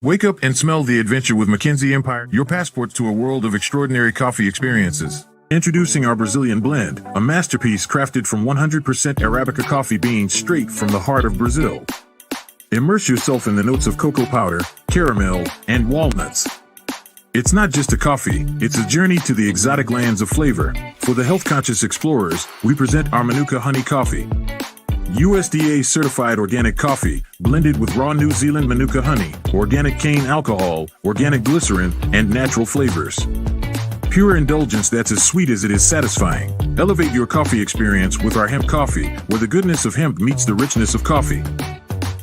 Wake up and smell the adventure with Mackenzie Empire, your passport to a world of extraordinary coffee experiences. Introducing our Brazilian blend, a masterpiece crafted from 100% Arabica coffee beans straight from the heart of Brazil. Immerse yourself in the notes of cocoa powder, caramel, and walnuts. It's not just a coffee, it's a journey to the exotic lands of flavor. For the health-conscious explorers, we present our Manuka Honey Coffee. USDA certified organic coffee, blended with raw New Zealand Manuka honey, organic cane alcohol, organic glycerin, and natural flavors. Pure indulgence that's as sweet as it is satisfying. Elevate your coffee experience with our hemp coffee, where the goodness of hemp meets the richness of coffee.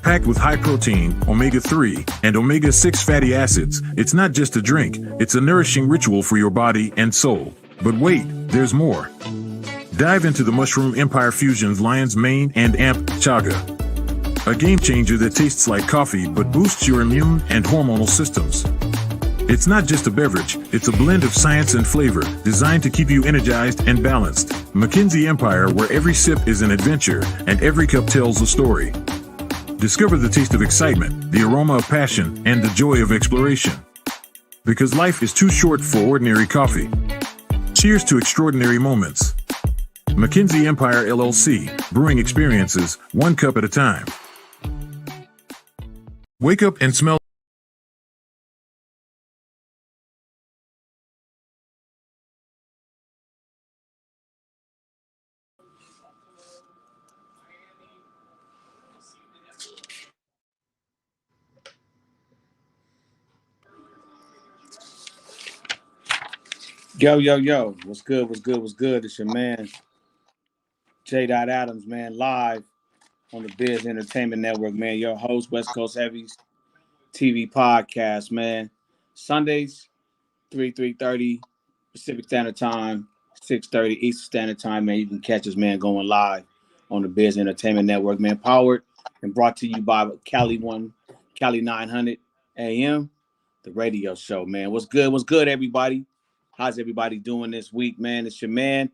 Packed with high protein, omega-3, and omega-6 fatty acids, it's not just a drink, it's a nourishing ritual for your body and soul. But wait, there's more. Dive into the Mushroom Empire Fusion's Lion's Mane and Amp Chaga. A game changer that tastes like coffee but boosts your immune and hormonal systems. It's not just a beverage, it's a blend of science and flavor, designed to keep you energized and balanced. Mackenzie Empire, where every sip is an adventure and every cup tells a story. Discover the taste of excitement, the aroma of passion, and the joy of exploration. Because life is too short for ordinary coffee. Cheers to extraordinary moments. Mackenzie Empire LLC, brewing experiences, one cup at a time. Wake up and smell. Yo. What's good? It's your man, J. Adams, man, live on the Biz Entertainment Network, man. Your host, West Coast Heavies TV podcast, man. Sundays, 3:30 Pacific Standard Time, 6:30 Eastern Standard Time, man. You can catch us, man, going live on the Biz Entertainment Network, man. Powered and brought to you by Cali 900 AM, the radio show, man. What's good, everybody? How's everybody doing this week, man? It's your man,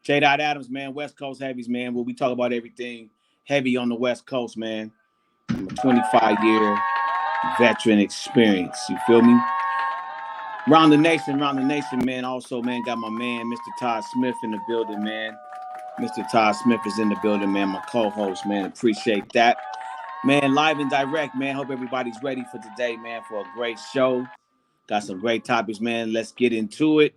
J. Adams, man, West Coast Heavies, man, where we talk about everything heavy on the West Coast, man. I'm a 25-year veteran experience, you feel me? Round the nation, man. Also, man, got my man, Mr. Todd Smith in the building, man. Mr. Todd Smith is in the building, man, my co-host, man. Appreciate that. Man, live and direct, man. Hope everybody's ready for today, man, for a great show. Got some great topics, man. Let's get into it.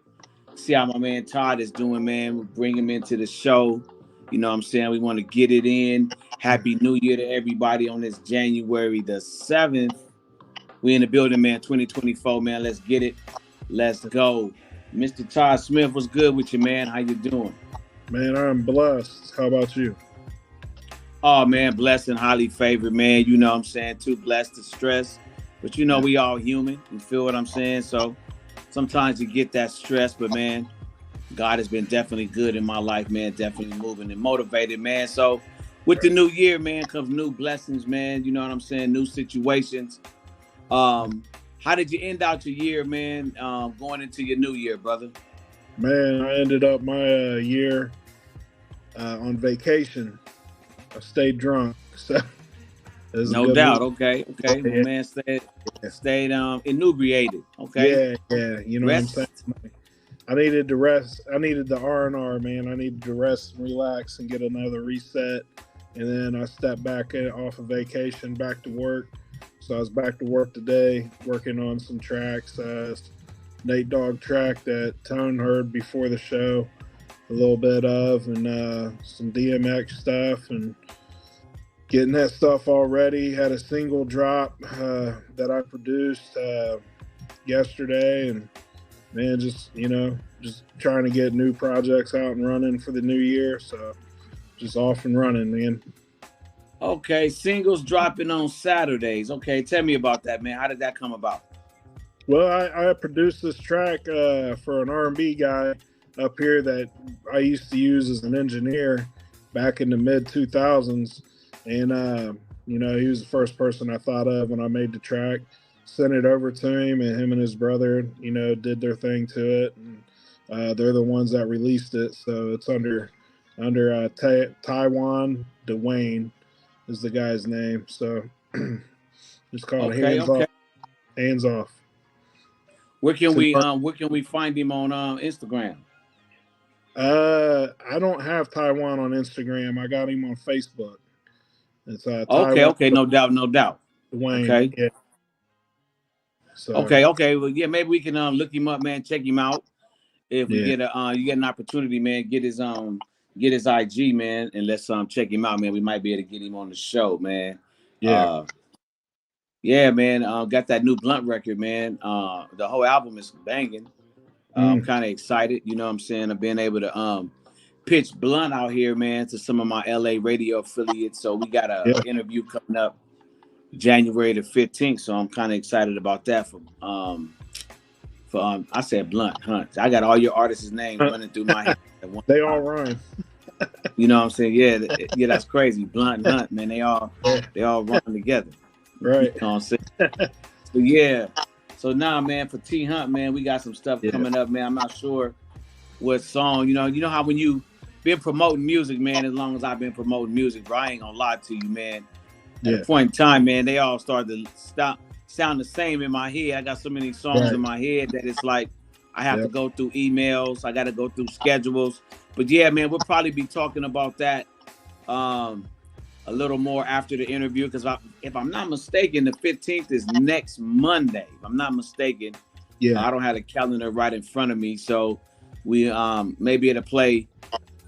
See how my man Todd is doing, man. We'll bring him into the show. You know what I'm saying? We want to get it in. Happy New Year to everybody on this January the 7th. We in the building, man. 2024, man. Let's get it. Let's go. Mr. Todd Smith, what's good with you, man? How you doing? Man, I'm blessed. How about you? Oh, man, blessed and highly favored, man. You know what I'm saying? Too blessed to stress. But, you know, we all human. You feel what I'm saying? So sometimes you get that stress. But, man, God has been definitely good in my life, man. Definitely moving and motivated, man. So with the new year, man, comes new blessings, man. You know what I'm saying? New situations. How did you end out your year, man, going into your new year, brother? Man, I ended up my year on vacation. I stayed drunk, so it was a No good doubt. week. Okay. Okay. My Yeah, man stayed inebriated. Okay. yeah. You know what I'm saying? Rest. I needed to rest. I needed the R&R, man. I needed to rest and relax and get another reset. And then I stepped back off of vacation, back to work. So I was back to work today, working on some tracks. Nate Dogg track that Tone heard before the show, a little bit of, and some DMX stuff, and getting that stuff all ready. Had a single drop that I produced yesterday, and man, just trying to get new projects out and running for the new year. So just off and running, man. Okay, singles dropping on Saturdays. Okay, tell me about that, man. How did that come about? Well, I produced this track for an R&B guy up here that I used to use as an engineer back in the mid 2000s, and he was the first person I thought of when I made the track. Sent it over to him, and him and his brother, did their thing to it, and they're the ones that released it. So it's under Taiwan Dwayne is the guy's name. So it's called Okay. Hands Off. Where can we find him on Instagram? I don't have Taiwan on Instagram. I got him on Facebook. It's Taiwan Okay, no doubt. Dwayne. Okay. Yeah. So Okay. Well, yeah, maybe we can look him up, man. Check him out. If we get you get an opportunity, man, get his IG, man, and let's check him out, man. We might be able to get him on the show, man. Yeah. Yeah, man. Got that new Blunt record, man. The whole album is banging. I'm kind of excited, you know what I'm saying, of being able to pitch Blunt out here, man, to some of my LA radio affiliates. So we got an interview coming up January the 15th. So I'm kind of excited about that for I said Blunt Hunt. I got all your artists' names running through my head. They all rhyme. You know what I'm saying? Yeah, that's crazy. Blunt Hunt, man, they all run together. Right. You know what I'm saying? So yeah. So now, man, for T Hunt, man, we got some stuff coming up, man. I'm not sure what song. You know how when you been promoting music, man, as long as I've been promoting music, bro, I ain't gonna lie to you, man. At a point in time, man, they all started to sound the same in my head. I got so many songs in my head that it's like I have to go through emails. I got to go through schedules. But yeah, man, we'll probably be talking about that a little more after the interview, because if I'm not mistaken, the 15th is next Monday. If I'm not mistaken. I don't have the calendar right in front of me, so we maybe it'll play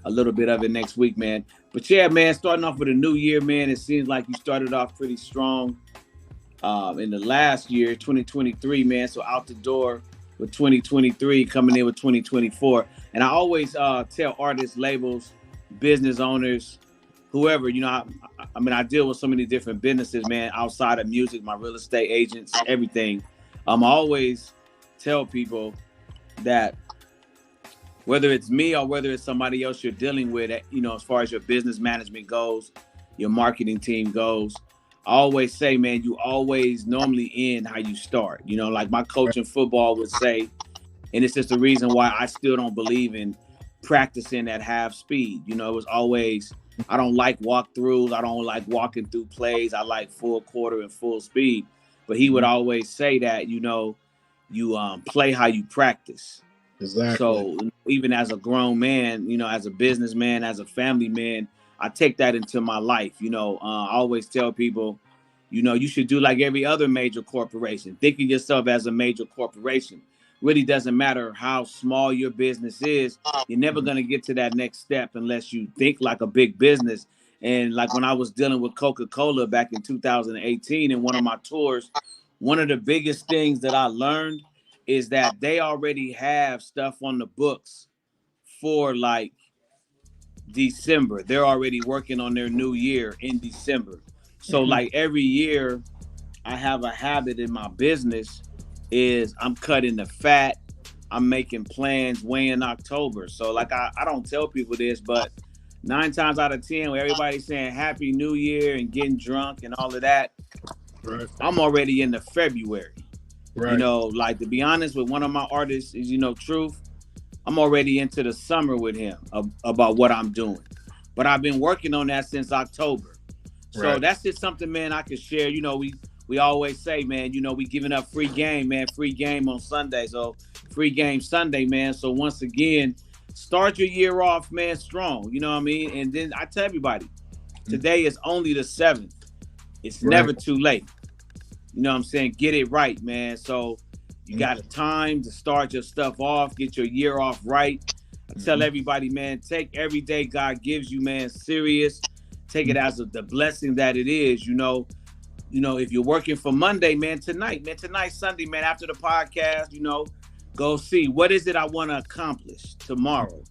a little bit of it next week, man. But yeah, man, starting off with a new year, man, it seems like you started off pretty strong in the last year, 2023, man. So out the door with 2023, coming in with 2024. And I always tell artists, labels, business owners, whoever, I mean, I deal with so many different businesses, man, outside of music, my real estate agents, everything. I always tell people that whether it's me or whether it's somebody else you're dealing with, as far as your business management goes, your marketing team goes, I always say, man, you always normally end how you start. Like my coach in football would say, and it's just the reason why I still don't believe in practicing at half speed. It was always, I don't like walkthroughs. I don't like walking through plays. I like full quarter and full speed. But he would always say that, you play how you practice. Exactly. So even as a grown man, as a businessman, as a family man, I take that into my life. I always tell people, you should do like every other major corporation. Think of yourself as a major corporation. Really doesn't matter how small your business is. You're never going to get to that next step unless you think like a big business. And like when I was dealing with Coca-Cola back in 2018 in one of my tours, one of the biggest things that I learned is that they already have stuff on the books for like December. They're already working on their new year in December. So like every year I have a habit in my business is I'm cutting the fat. I'm making plans way in October. So like I don't tell people this, but 9 times out of 10, when everybody's saying Happy New Year and getting drunk and all of that, I'm already into February. Right. Like to be honest with one of my artists is, Truth, I'm already into the summer with him about what I'm doing. but I've been working on that since October. So Right. that's just something, man, I could share. You know, we always say, man, you know, we giving up free game, man, free game on Sunday. So free game Sunday, man. So once again, start your year off, man, strong. You know what I mean? And then I tell everybody, today is only the 7th. It's never too late. You know what I'm saying? Get it right, man. So you got time to start your stuff off, get your year off right. I tell everybody, man, take every day God gives you, man, serious. Take it as the blessing that it is, you know. You know, if you're working for Monday, man, tonight, Sunday, man, after the podcast, you know, go see what is it I want to accomplish tomorrow.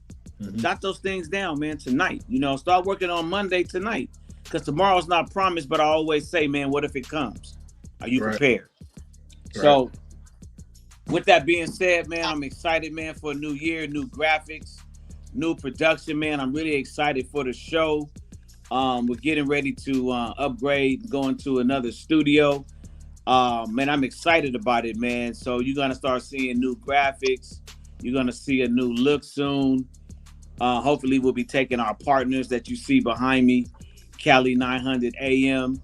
Jot those things down, man, tonight. You know, start working on Monday tonight, because tomorrow's not promised, but I always say, man, what if it comes? Are you prepared? So with that being said, man, I'm excited, man, for a new year, new graphics, new production, man. I'm really excited for the show. We're getting ready to upgrade, going to another studio. Man, I'm excited about it, man. So you're going to start seeing new graphics. You're going to see a new look soon. Hopefully we'll be taking our partners that you see behind me, Cali 900 AM.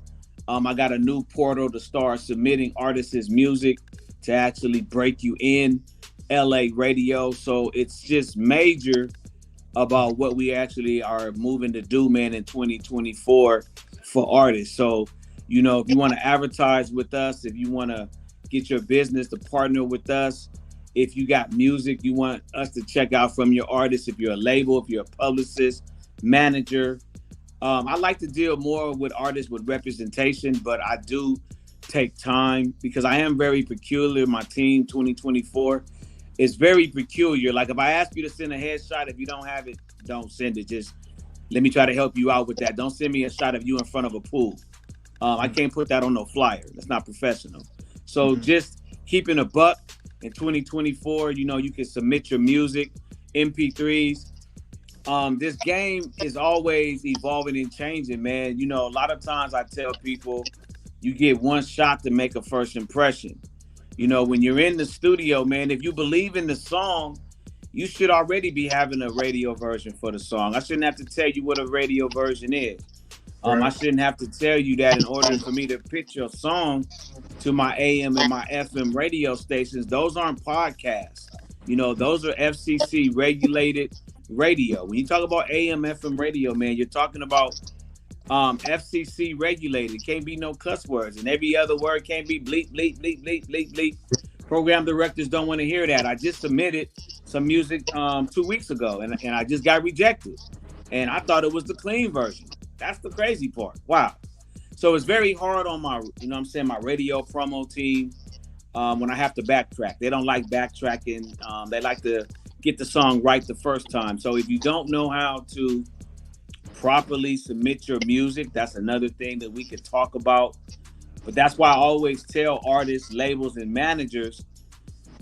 I got a new portal to start submitting artists' music to actually break you in LA radio. So it's just major about what we actually are moving to do, man, in 2024 for artists. So, you know, if you want to advertise with us, if you want to get your business to partner with us, if you got music you want us to check out from your artists, if you're a label, if you're a publicist, manager, I like to deal more with artists with representation, but I do take time because I am very peculiar. My team 2024 is very peculiar. Like if I ask you to send a headshot, if you don't have it, don't send it. Just let me try to help you out with that. Don't send me a shot of you in front of a pool. I can't put that on no flyer. That's not professional. So just keeping a buck in 2024, you know, you can submit your music, MP3s. This game is always evolving and changing, man. You know, a lot of times I tell people you get one shot to make a first impression. You know, when you're in the studio, man, if you believe in the song, you should already be having a radio version for the song. I shouldn't have to tell you what a radio version is. I shouldn't have to tell you that in order for me to pitch your song to my AM and my FM radio stations. Those aren't podcasts. You know, those are FCC regulated radio. When you talk about AM, FM radio, man, you're talking about FCC regulated. It can't be no cuss words, and every other word can't be bleep, bleep, bleep, bleep, bleep, bleep. Program directors don't want to hear that. I just submitted some music 2 weeks ago, and I just got rejected, and I thought it was the clean version. That's the crazy part. Wow. So it's very hard on my, you know what I'm saying, my radio promo team when I have to backtrack. They don't like backtracking. They like to get the song right the first time. So if you don't know how to properly submit your music, that's another thing that we could talk about. But that's why I always tell artists, labels, and managers,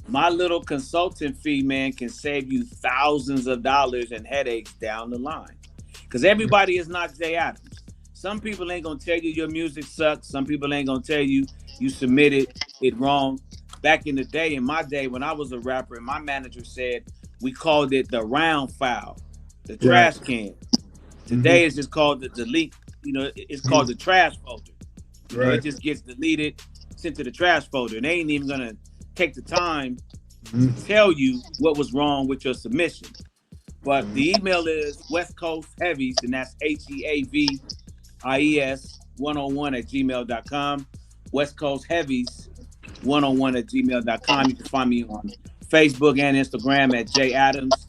my little consultant fee, man, can save you thousands of dollars and headaches down the line. Because everybody is not Jay Adams. Some people ain't gonna tell you your music sucks. Some people ain't gonna tell you you submitted it wrong. Back in the day, in my day, when I was a rapper, and my manager said we called it the round file, the trash can. Today it's just called the delete. You know, it's called the trash folder. You know, it just gets deleted, sent to the trash folder, and they ain't even gonna take the time to tell you what was wrong with your submission. But the email is West Coast Heavies, and that's HEAVIES 101@gmail.com. West Coast Heavies 101@gmail.com. You can find me on Facebook and Instagram at J Adams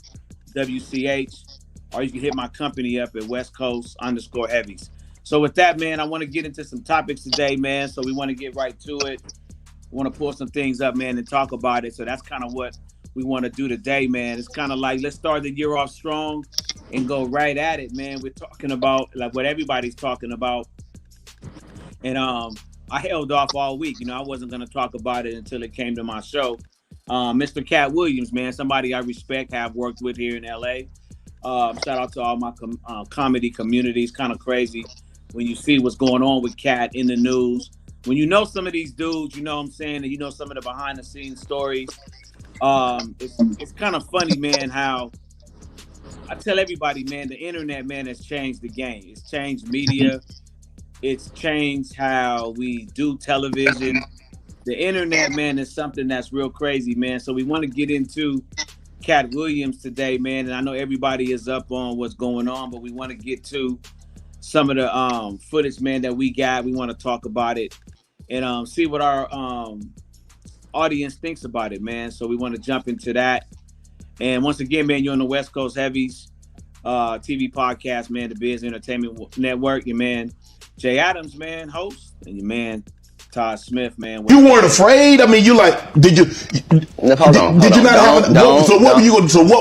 WCH, or you can hit my company up at West Coast _Heavies. So with that, man, I want to get into some topics today, man. So we want to get right to it. I want to pull some things up, man, and talk about it. So that's kind of what we want to do today, man. It's kind of like, let's start the year off strong and go right at it, man. We're talking about like what everybody's talking about. And I held off all week. You know, I wasn't going to talk about it until it came to my show. Mr. KATT Williams, man, somebody I respect, have worked with here in LA. Shout out to all my comedy communities. Kind of crazy when you see what's going on with KATT in the news. When you know some of these dudes, you know what I'm saying, and you know some of the behind the scenes stories. It's kind of funny, man, how I tell everybody, man, the internet, man, has changed the game. It's changed media. It's changed how we do television. The internet, man, is something that's real crazy, man. So we want to get into Katt Williams today, man. And I know everybody is up on what's going on, but we want to get to some of the footage, man, that we got. We want to talk about it and see what our audience thinks about it, man. So we want to jump into that. And once again, man, you're on the West Coast Heavies TV podcast, man, the Biz Entertainment Network. Your man Jay Adams, man, host, and your man Todd Smith, man. You weren't afraid? I mean, you like, did you? Hold on. Did you not have? So what were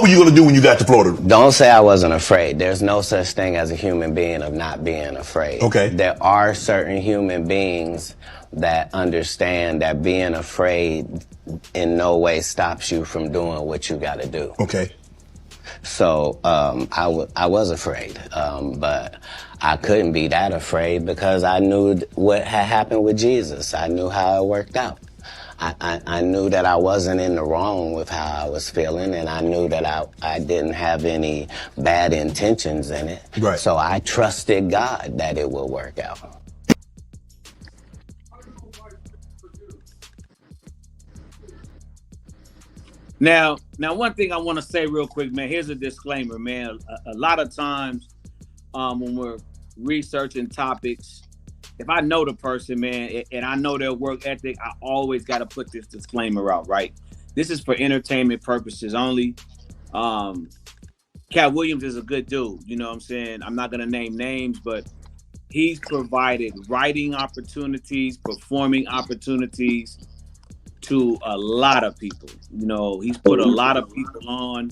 you going to do when you got to Florida? Don't say I wasn't afraid. There's no such thing as a human being of not being afraid. Okay. There are certain human beings that understand that being afraid in no way stops you from doing what you got to do. Okay. So I was afraid, but I couldn't be that afraid because I knew what had happened with Jesus. I knew how it worked out. I knew that I wasn't in the wrong with how I was feeling, and I knew that I didn't have any bad intentions in it. Right. So I trusted God that it would work out. Now, one thing I want to say real quick, man. Here's a disclaimer, man. A lot of times, when we're researching topics, if I know the person, man, and I know their work ethic, I always got to put this disclaimer out, right? This is for entertainment purposes only. Katt Williams is a good dude. You know what I'm saying? I'm not gonna name names, but he's provided writing opportunities, performing opportunities to a lot of people. You know, he's put a lot of people on.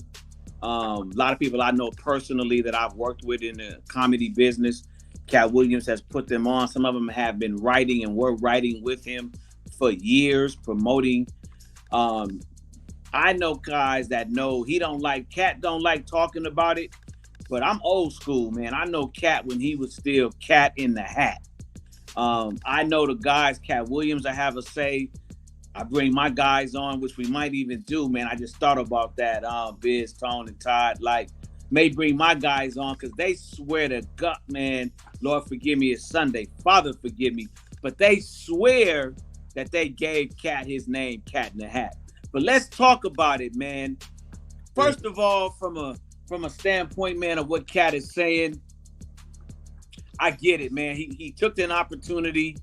A lot of people I know personally that I've worked with in the comedy business. Katt Williams has put them on. Some of them have been writing and were writing with him for years, promoting. I know guys that know Katt don't like talking about it, but I'm old school, man. I know Katt when he was still Cat in the Hat. I know the guys, Katt Williams, I have a say. I bring my guys on, which we might even do, man. I just thought about that. Biz, Tone, and Todd, may bring my guys on because they swear to God, man. Lord, forgive me, it's Sunday. Father, forgive me. But they swear that they gave Katt his name, Cat in the Hat. But let's talk about it, man. First of all, from a standpoint, man, of what Katt is saying, I get it, man. He took an opportunity.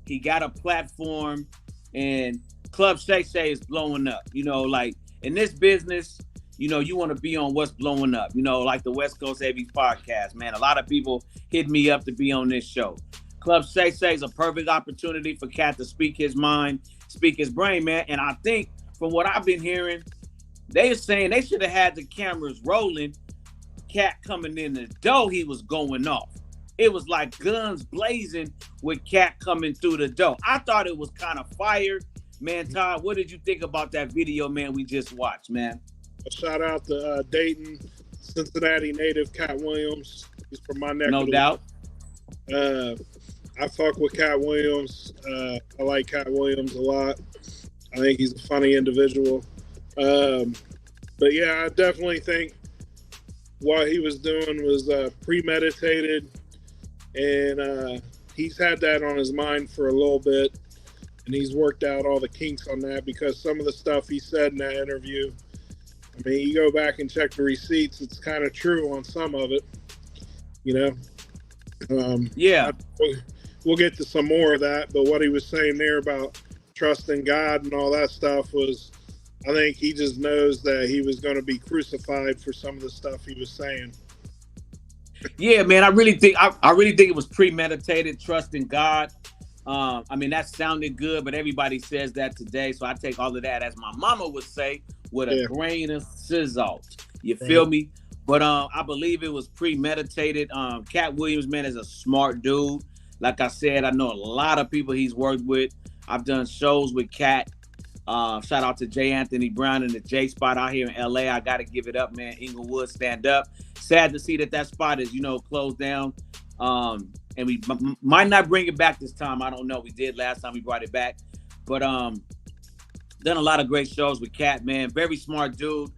He got a platform, and Club Shay Shay is blowing up. You know, like in this business, you know, you want to be on what's blowing up. You know, like the West Coast Heavies podcast, man. A lot of people hit me up to be on this show. Club Shay Shay is a perfect opportunity for Katt to speak his mind, speak his brain, man. And I think from what I've been hearing, they are saying they should have had the cameras rolling. Katt coming in the door, he was going off. It was like guns blazing with Katt coming through the door. I thought it was kind of fire. Man, Todd, what did you think about that video, man, we just watched, man? A shout out to Dayton, Cincinnati native Katt Williams. He's from my neck. No doubt. I fuck with Katt Williams. I like Katt Williams a lot. I think he's a funny individual. But yeah, I definitely think what he was doing was premeditated, and he's had that on his mind for a little bit, and he's worked out all the kinks on that because some of the stuff he said in that interview, I mean, you go back and check the receipts, it's kind of true on some of it, you know? Yeah. We'll get to some more of that, but what he was saying there about trusting God and all that stuff was, I think he just knows that he was going to be crucified for some of the stuff he was saying. Yeah, man, I really think it was premeditated, trusting God. I mean, that sounded good, but everybody says that today, so I take all of that, as my mama would say, with a grain of salt. You feel me? But I believe it was premeditated. Katt Williams, man, is a smart dude. Like I said, I know a lot of people he's worked with. I've done shows with Katt. Shout out to J. Anthony Brown and the J Spot out here in LA. I got to give it up, man. Inglewood, stand up. Sad to see that spot is, closed down. And we might not bring it back this time. I don't know. We did last time we brought it back. But done a lot of great shows with Katt, man. Very smart dude.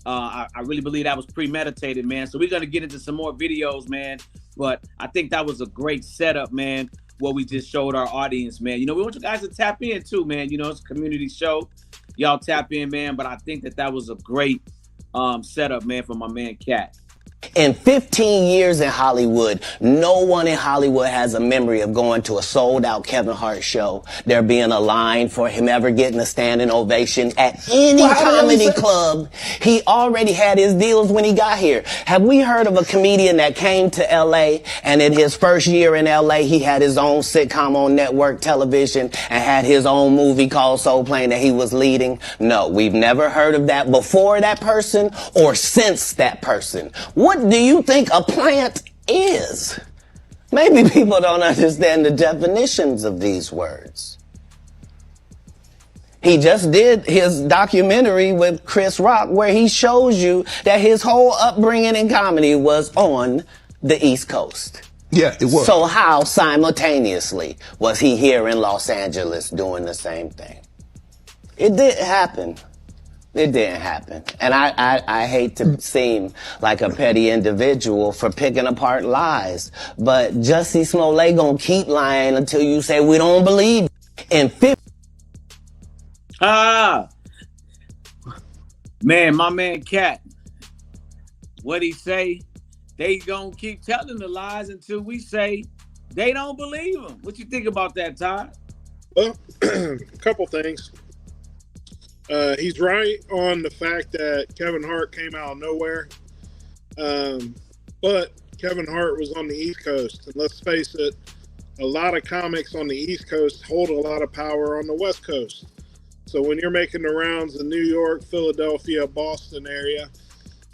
I really believe that was premeditated, man. So we're gonna get into some more videos, man. But I think that was a great setup, man. What we just showed our audience, man. You know, we want you guys to tap in too, man. You know, it's a community show. Y'all tap in, man. But I think that was a great setup, man, for my man KATT. In 15 years in Hollywood, no one in Hollywood has a memory of going to a sold-out Kevin Hart show, there being a line for him ever getting a standing ovation at any comedy club. He already had his deals when he got here. Have we heard of a comedian that came to L.A. and in his first year in L.A. he had his own sitcom on network television and had his own movie called Soul Plane that he was leading? No, we've never heard of that before that person or since that person. What do you think a plant is? Maybe people don't understand the definitions of these words. He just did his documentary with Chris Rock where he shows you that his whole upbringing in comedy was on the East Coast. Yeah, it was. So how simultaneously was he here in Los Angeles doing the same thing? It didn't happen. It didn't happen. And I hate to seem like a petty individual for picking apart lies, but Jussie Smollett gonna keep lying until you say we don't believe. In 50 Man, my man KATT, what he say? They gonna keep telling the lies until we say they don't believe them. What you think about that, Todd? Well, a couple things. He's right on the fact that Kevin Hart came out of nowhere. But Kevin Hart was on the East Coast. And let's face it, a lot of comics on the East Coast hold a lot of power on the West Coast. So when you're making the rounds in New York, Philadelphia, Boston area,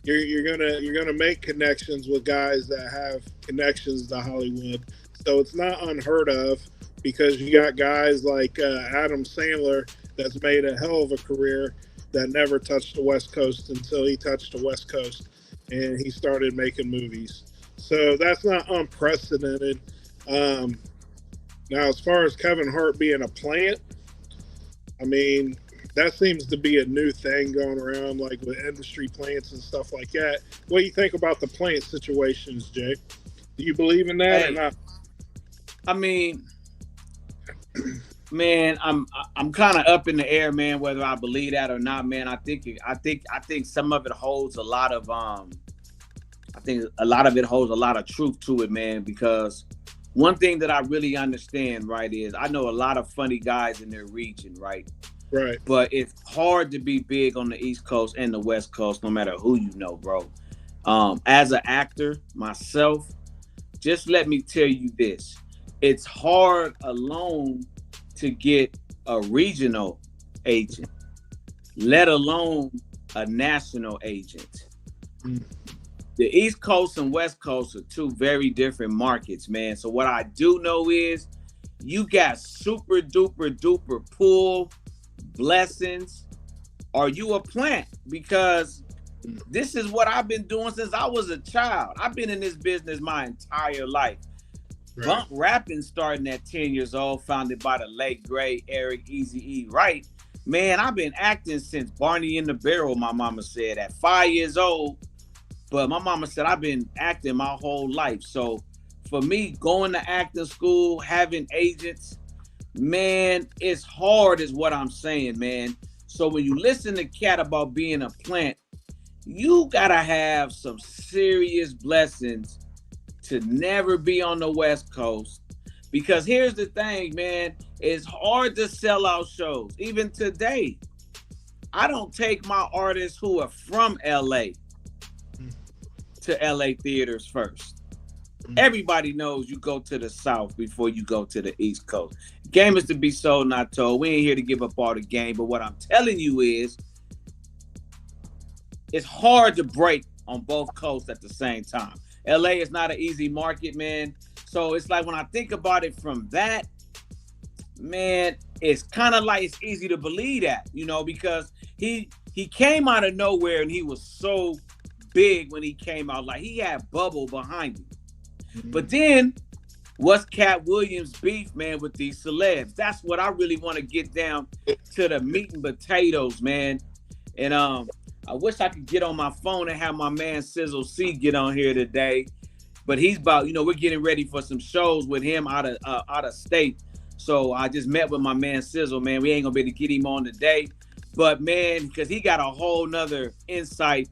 you're gonna make connections with guys that have connections to Hollywood. So it's not unheard of, because you got guys like Adam Sandler that's made a hell of a career that never touched the West Coast until he touched the West Coast and he started making movies. So that's not unprecedented. Now, as far as Kevin Hart being a plant, I mean, that seems to be a new thing going around, like with industry plants and stuff like that. What do you think about the plant situations, Jay? Do you believe in that or not? I mean, man, I'm kind of up in the air, man, whether I believe that or not, man. I think some of it holds a lot of it holds a lot of truth to it, man, because one thing that I really understand, right, is I know a lot of funny guys in their region, right? Right. But it's hard to be big on the East Coast and the West Coast, no matter who you know, bro. As an actor myself, just let me tell you this. It's hard alone to get a regional agent, let alone a national agent. The East Coast and West Coast are two very different markets, man. So what I do know is you got super duper duper pull, blessings. Are you a plant? Because this is what I've been doing since I was a child. I've been in this business my entire life. Right. Bump rapping starting at 10 years old, founded by the late great Eric Eazy-E Wright. Man, I've been acting since Barney in the Barrel, my mama said, at 5 years old. But my mama said I've been acting my whole life. So for me, going to acting school, having agents, man, it's hard is what I'm saying, man. So when you listen to KATT about being a plant, you gotta have some serious blessings to never be on the West Coast. Because here's the thing, man, it's hard to sell out shows. Even today, I don't take my artists who are from LA to LA theaters first. Everybody knows you go to the South before you go to the East Coast. Game is to be sold, not told. We ain't here to give up all the game, but what I'm telling you is it's hard to break on both coasts at the same time. LA is not an easy market, man. So it's like when I think about it from that, man, it's kind of like it's easy to believe that, you know, because he came out of nowhere and he was so big when he came out. Like he had bubble behind him. But then what's Katt Williams' beef, man, with these celebs? That's what I really want to get down to the meat and potatoes, man. And I wish I could get on my phone and have my man Sizzle C get on here today. But he's about, we're getting ready for some shows with him out of state. So I just met with my man Sizzle, man. We ain't gonna be able to get him on today. But man, because he got a whole nother insight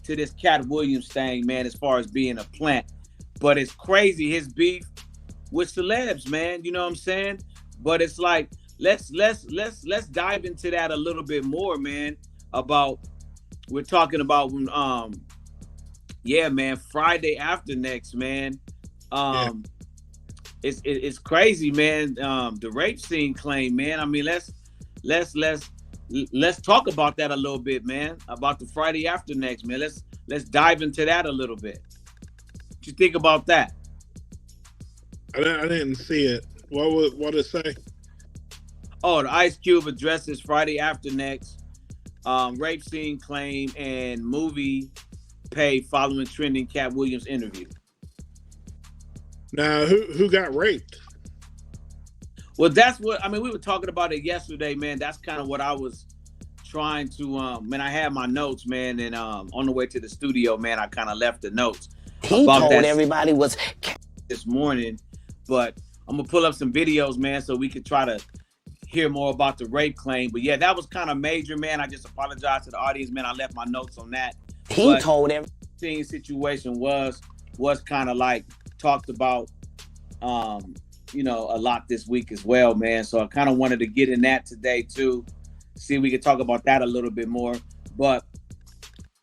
to this KATT Williams thing, man, as far as being a plant. But it's crazy, his beef with celebs, man. You know what I'm saying? But it's like, let's dive into that a little bit more, man. We're talking about man, Friday after next, man. It's crazy, man. The rape scene claim, man. I mean, let's talk about that a little bit, man. About the Friday after next, man. Let's dive into that a little bit. What you think about that? I didn't see it. What did it say? Oh, the Ice Cube addresses Friday after next, rape scene claim and movie pay following trending KATT Williams interview. Now, who got raped? Well, that's what I mean. We were talking about it yesterday, man. That's kind of what I was trying to. Man, I had my notes, man, and on the way to the studio, man, I kind of left the notes. He told everybody was this morning, but I'm gonna pull up some videos, man, so we could try to hear more about the rape claim. But yeah, that was kind of major, man. I just apologize to the audience, man. I left my notes on that. He told him. The situation was kind of like talked about, a lot this week as well, man. So I kind of wanted to get in that today too. See if we could talk about that a little bit more. But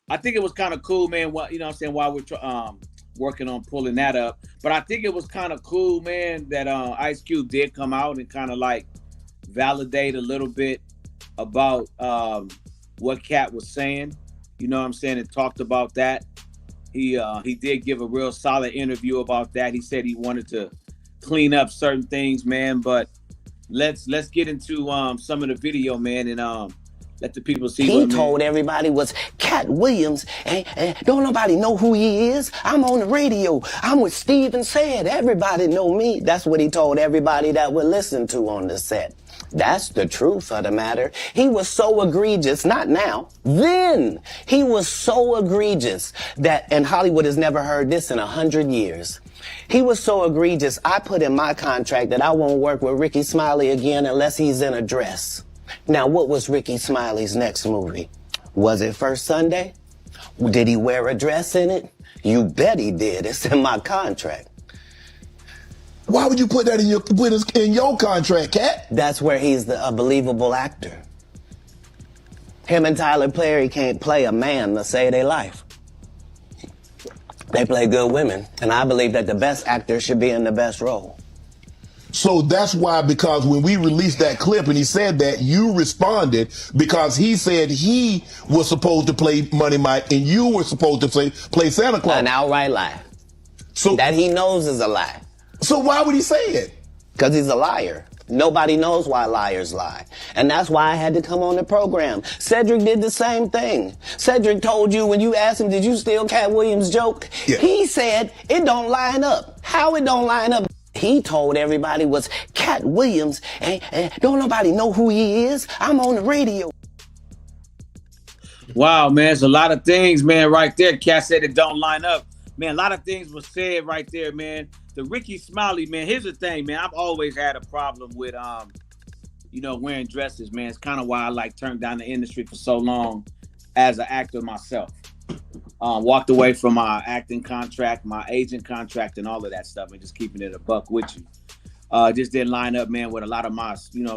I think it was kind of cool, man. While we're working on pulling that up. But I think it was kind of cool, man, that Ice Cube did come out and kind of like validate a little bit about what KATT was saying. You know what I'm saying? And talked about that. He did give a real solid interview about that. He said he wanted to clean up certain things, man. But let's get into some of the video, man, and let the people see. He told everybody was KATT Williams, and don't nobody know who he is. I'm on the radio. I'm with Steven Said. Everybody know me. That's what he told everybody that would listen to on the set. That's the truth of the matter. He was so egregious, not now, then. He was so egregious that, and Hollywood has never heard this in 100 years. He was so egregious, I put in my contract that I won't work with Ricky Smiley again unless he's in a dress. Now, what was Ricky Smiley's next movie? Was it First Sunday? Did he wear a dress in it? You bet he did. It's in my contract. Why would you put that in your contract, KATT? That's where he's a believable actor. Him and Tyler Perry can't play a man to save their life. They play good women, and I believe that the best actor should be in the best role. So that's why, because when we released that clip and he said that, you responded because he said he was supposed to play Money Mike and you were supposed to play Santa Claus. An outright lie. So that he knows is a lie. So why would he say it? Because he's a liar. Nobody knows why liars lie. And that's why I had to come on the program. Cedric did the same thing. Cedric told you when you asked him, did you steal KATT Williams' joke? Yeah. He said, it don't line up. How it don't line up? He told everybody was KATT Williams, and don't nobody know who he is. I'm on the radio. Wow, man, it's a lot of things, man, right there. KATT said it don't line up. Man, a lot of things were said right there, man. The Ricky Smiley, man, here's the thing, man. I've always had a problem with, wearing dresses, man. It's kind of why I turned down the industry for so long as an actor myself. Walked away from my acting contract, my agent contract, and all of that stuff, and just keeping it a buck with you. Just didn't line up, man, with a lot of my,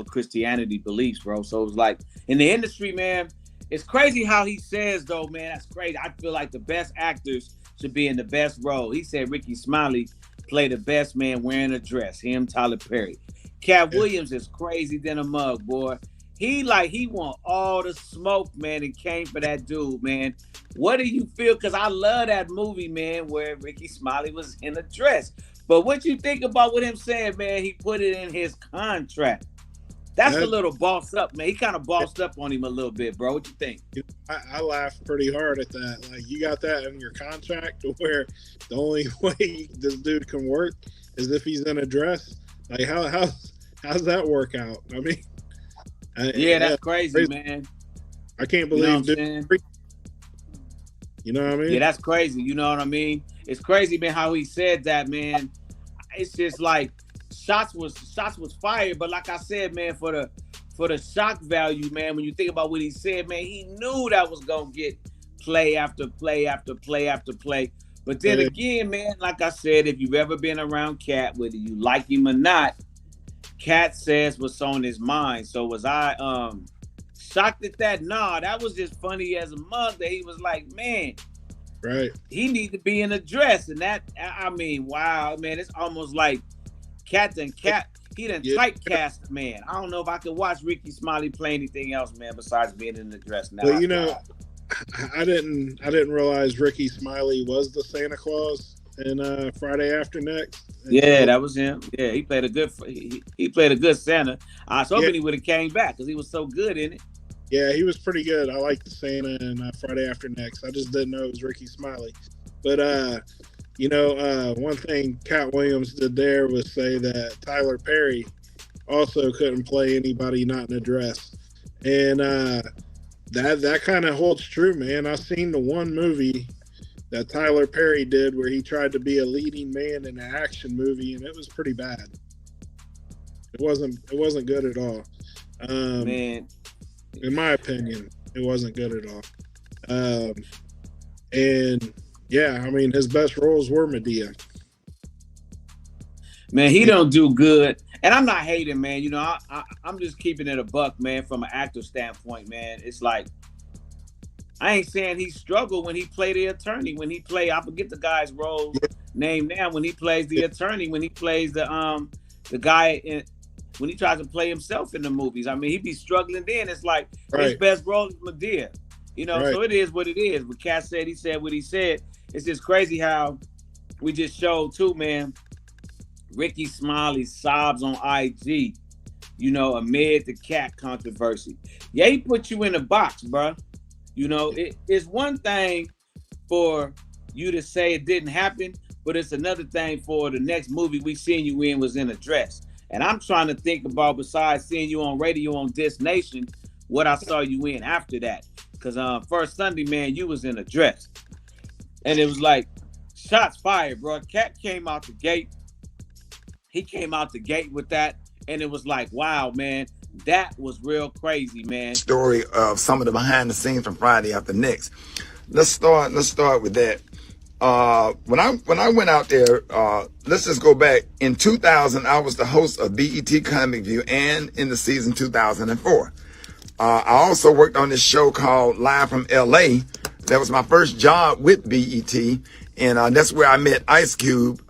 Christianity beliefs, bro. So it was like, in the industry, man, it's crazy how he says, though, man, that's crazy. I feel like the best actors should be in the best role. He said Ricky Smiley played the best man wearing a dress, him, Tyler Perry. KATT Williams is crazy than a mug, boy. He want all the smoke, man, and came for that dude, man. What do you feel? Because I love that movie, man, where Ricky Smiley was in a dress. But what you think about what him saying, man? He put it in his contract. That's a little bossed up, man. He kind of bossed up on him a little bit, bro. What you think? I laughed pretty hard at that. Like, you got that in your contract to where the only way this dude can work is if he's in a dress. Like, how's that work out? I mean, that's crazy, man. I can't believe You know what I Yeah, mean? that's crazy. You know what I mean? It's crazy, man, how he said that, man. It's just like shots was fired, but like I said, man, for the shock value, man, when you think about what he said, man, he knew that was gonna get play after play after play after play. But then Yeah, again, man, like I said, if you've ever been around Katt, whether you like him or not, Katt says what's on his mind. So was I shocked at that? Nah, that was just funny as a mother. He was like, man, right. he need to be in a dress. And that, I mean, wow, man, it's almost like Katt. He done Yeah. typecast the man. I don't know if I could watch Ricky Smiley play anything else, man, besides being in the dress now. But you know, I didn't realize Ricky Smiley was the Santa Claus in Friday After Next. And Yeah, so, that was him. Yeah, he played a good. He played a good Santa. I was hoping Yeah. he would have came back because he was so good in it. yeah, he was pretty good. I liked the Santa in Friday After Next. I just didn't know it was Ricky Smiley. But you know, one thing Cat Williams did there was say that Tyler Perry also couldn't play anybody not in a dress, and that kind of holds true, man. I've seen the one movie that Tyler Perry did where he tried to be a leading man in an action movie, and it was pretty bad. It wasn't good at all. Man, In my opinion, it wasn't good at all. And yeah, I mean, his best roles were Medea. man, he don't do good. And I'm not hating, man. You know, I'm just keeping it a buck, man, from an actor standpoint, man. It's like, I ain't saying he struggled when he played the attorney. When he played, I forget the guy's role name now. When he plays the attorney, when he plays the guy in, when he tries to play himself in the movies. I mean, he be struggling then. It's like his Right. best role is Medea. You know, Right. so it is what it is. But Katt said, he said what he said. It's just crazy how we just showed too, man. Ricky Smiley sobs on IG, you know, amid the Katt controversy. Yeah, he put you in a box, bro. You know, it's one thing for you to say it didn't happen, but it's another thing for the next movie we seen you in was in a dress. And I'm trying to think about, besides seeing you on radio on This Nation, what I saw you in after that. Because first Sunday, man, you was in a dress. And it was like, shots fired, bro. Katt came out the gate. He came out the gate with that. And it was like, wow, man, that was real crazy, man. Story of some of the behind the scenes from Friday After Next. Let's start with that. When I went out there, let's just go back. In 2000, I was the host of BET Comic View, and in the season 2004. I also worked on this show called Live from LA. That was my first job with BET. And that's where I met Ice Cube, if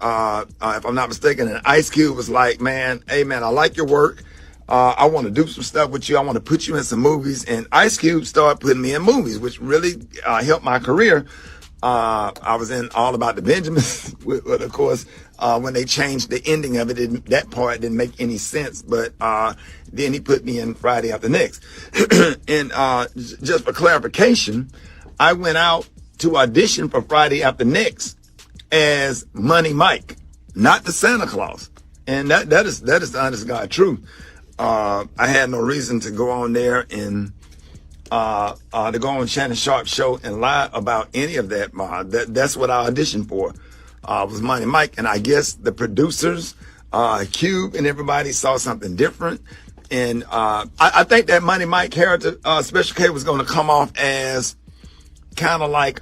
I'm not mistaken. And Ice Cube was like, man, hey, man, I like your work. I want to do some stuff with you. I want to put you in some movies. And Ice Cube started putting me in movies, which really helped my career. I was in All About the Benjamins, but of course, when they changed the ending of it, that part didn't make any sense. But then he put me in Friday After Next. And just for clarification, I went out to audition for Friday After Next as Money Mike, not the Santa Claus. And that is the honest God truth. I had no reason to go on there and to go on Shannon Sharp's show and lie about any of that. That's what I auditioned for, was Money Mike. And I guess the producers, Cube and everybody saw something different. And I think that Money Mike character, Special K, was going to come off as kind of like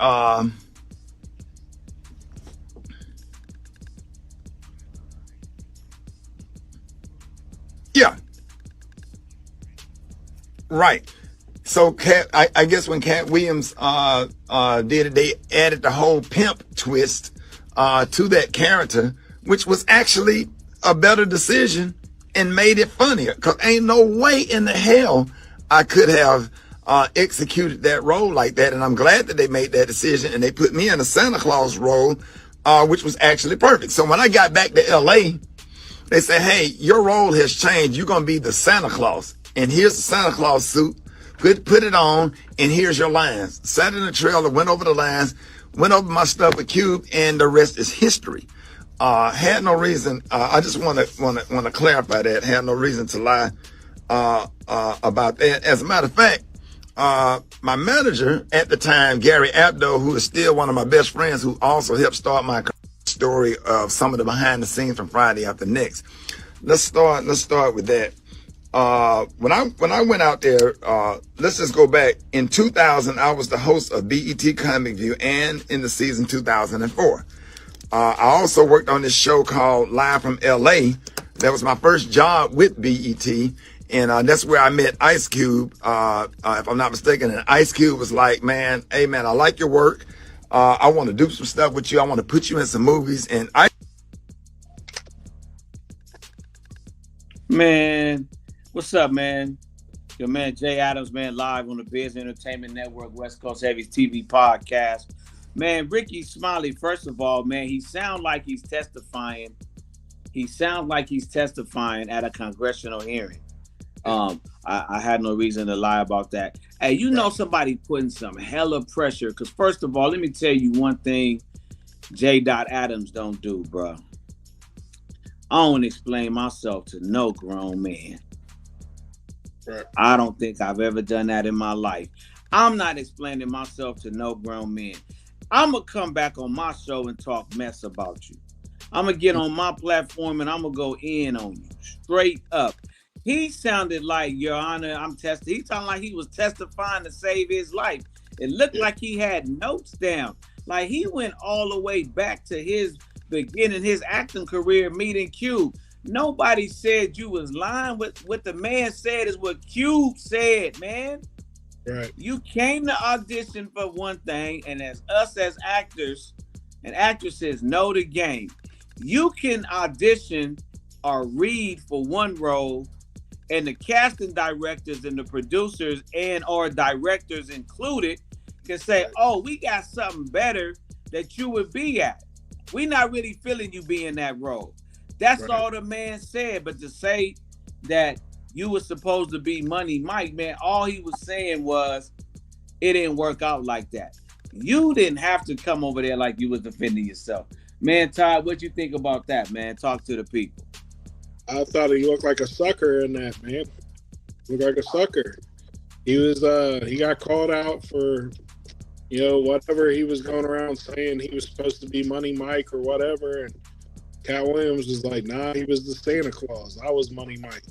yeah, right. So I guess when Katt Williams did it, they added the whole pimp twist to that character, which was actually a better decision and made it funnier. Cause ain't no way in the hell I could have executed that role like that. And I'm glad that they made that decision and they put me in a Santa Claus role, which was actually perfect. So when I got back to LA, they said, hey, your role has changed. You're going to be the Santa Claus. And here's the Santa Claus suit. Put it on, and here's your lines. Sat in the trailer, went over the lines, went over my stuff with Cube, and the rest is history. Had no reason. I just want to clarify that. Had no reason to lie about that. As a matter of fact, my manager at the time, Gary Abdo, who is still one of my best friends, who also helped start my story of some of the behind the scenes from Friday After Next. Let's start with that. When I went out there, let's just go back. In 2000, I was the host of BET Comic View and in the season 2004. I also worked on this show called Live from LA. That was my first job with BET. And that's where I met Ice Cube, if I'm not mistaken. And Ice Cube was like, man, hey, man, I like your work. I want to do some stuff with you. I want to put you in some movies. And Man, what's up, man? Your man Jay Adams, man, live on the Biz Entertainment Network, West Coast Heavies TV podcast. Man, Ricky Smiley, first of all, man, he sounds like he's testifying. He sounds like he's testifying at a congressional hearing. I had no reason to lie about that. Hey, you know somebody putting some hella pressure, because first of all, let me tell you one thing J. Adams don't do, bro. I don't explain myself to no grown man. Right. I don't think I've ever done that in my life. I'm not explaining myself to no grown man. I'm going to come back on my show and talk mess about you. I'm going to get on my platform and I'm going to go in on you straight up. He sounded like, Your Honor, he sounded like he was testifying to save his life. It looked like he had notes down. Like he went all the way back to his beginning, his acting career, meeting Cube. Nobody said you was lying. What the man said is what Cube said, man. Right. You came to audition for one thing, and as us as actors and actresses know the game. You can audition or read for one role, and the casting directors and the producers and or directors included can say, oh, we got something better that you would be at. We're not really feeling you being that role. That's all the man said. But to say that you were supposed to be Money Mike, man, all he was saying was it didn't work out like that. You didn't have to come over there like you was defending yourself. Man, Todd, what you think about that, man? Talk to the people. I thought he looked like a sucker in that, man. Looked like a sucker. He was he got called out for, whatever he was going around saying he was supposed to be Money Mike or whatever, and Katt Williams was like, nah, he was the Santa Claus. I was Money Mike.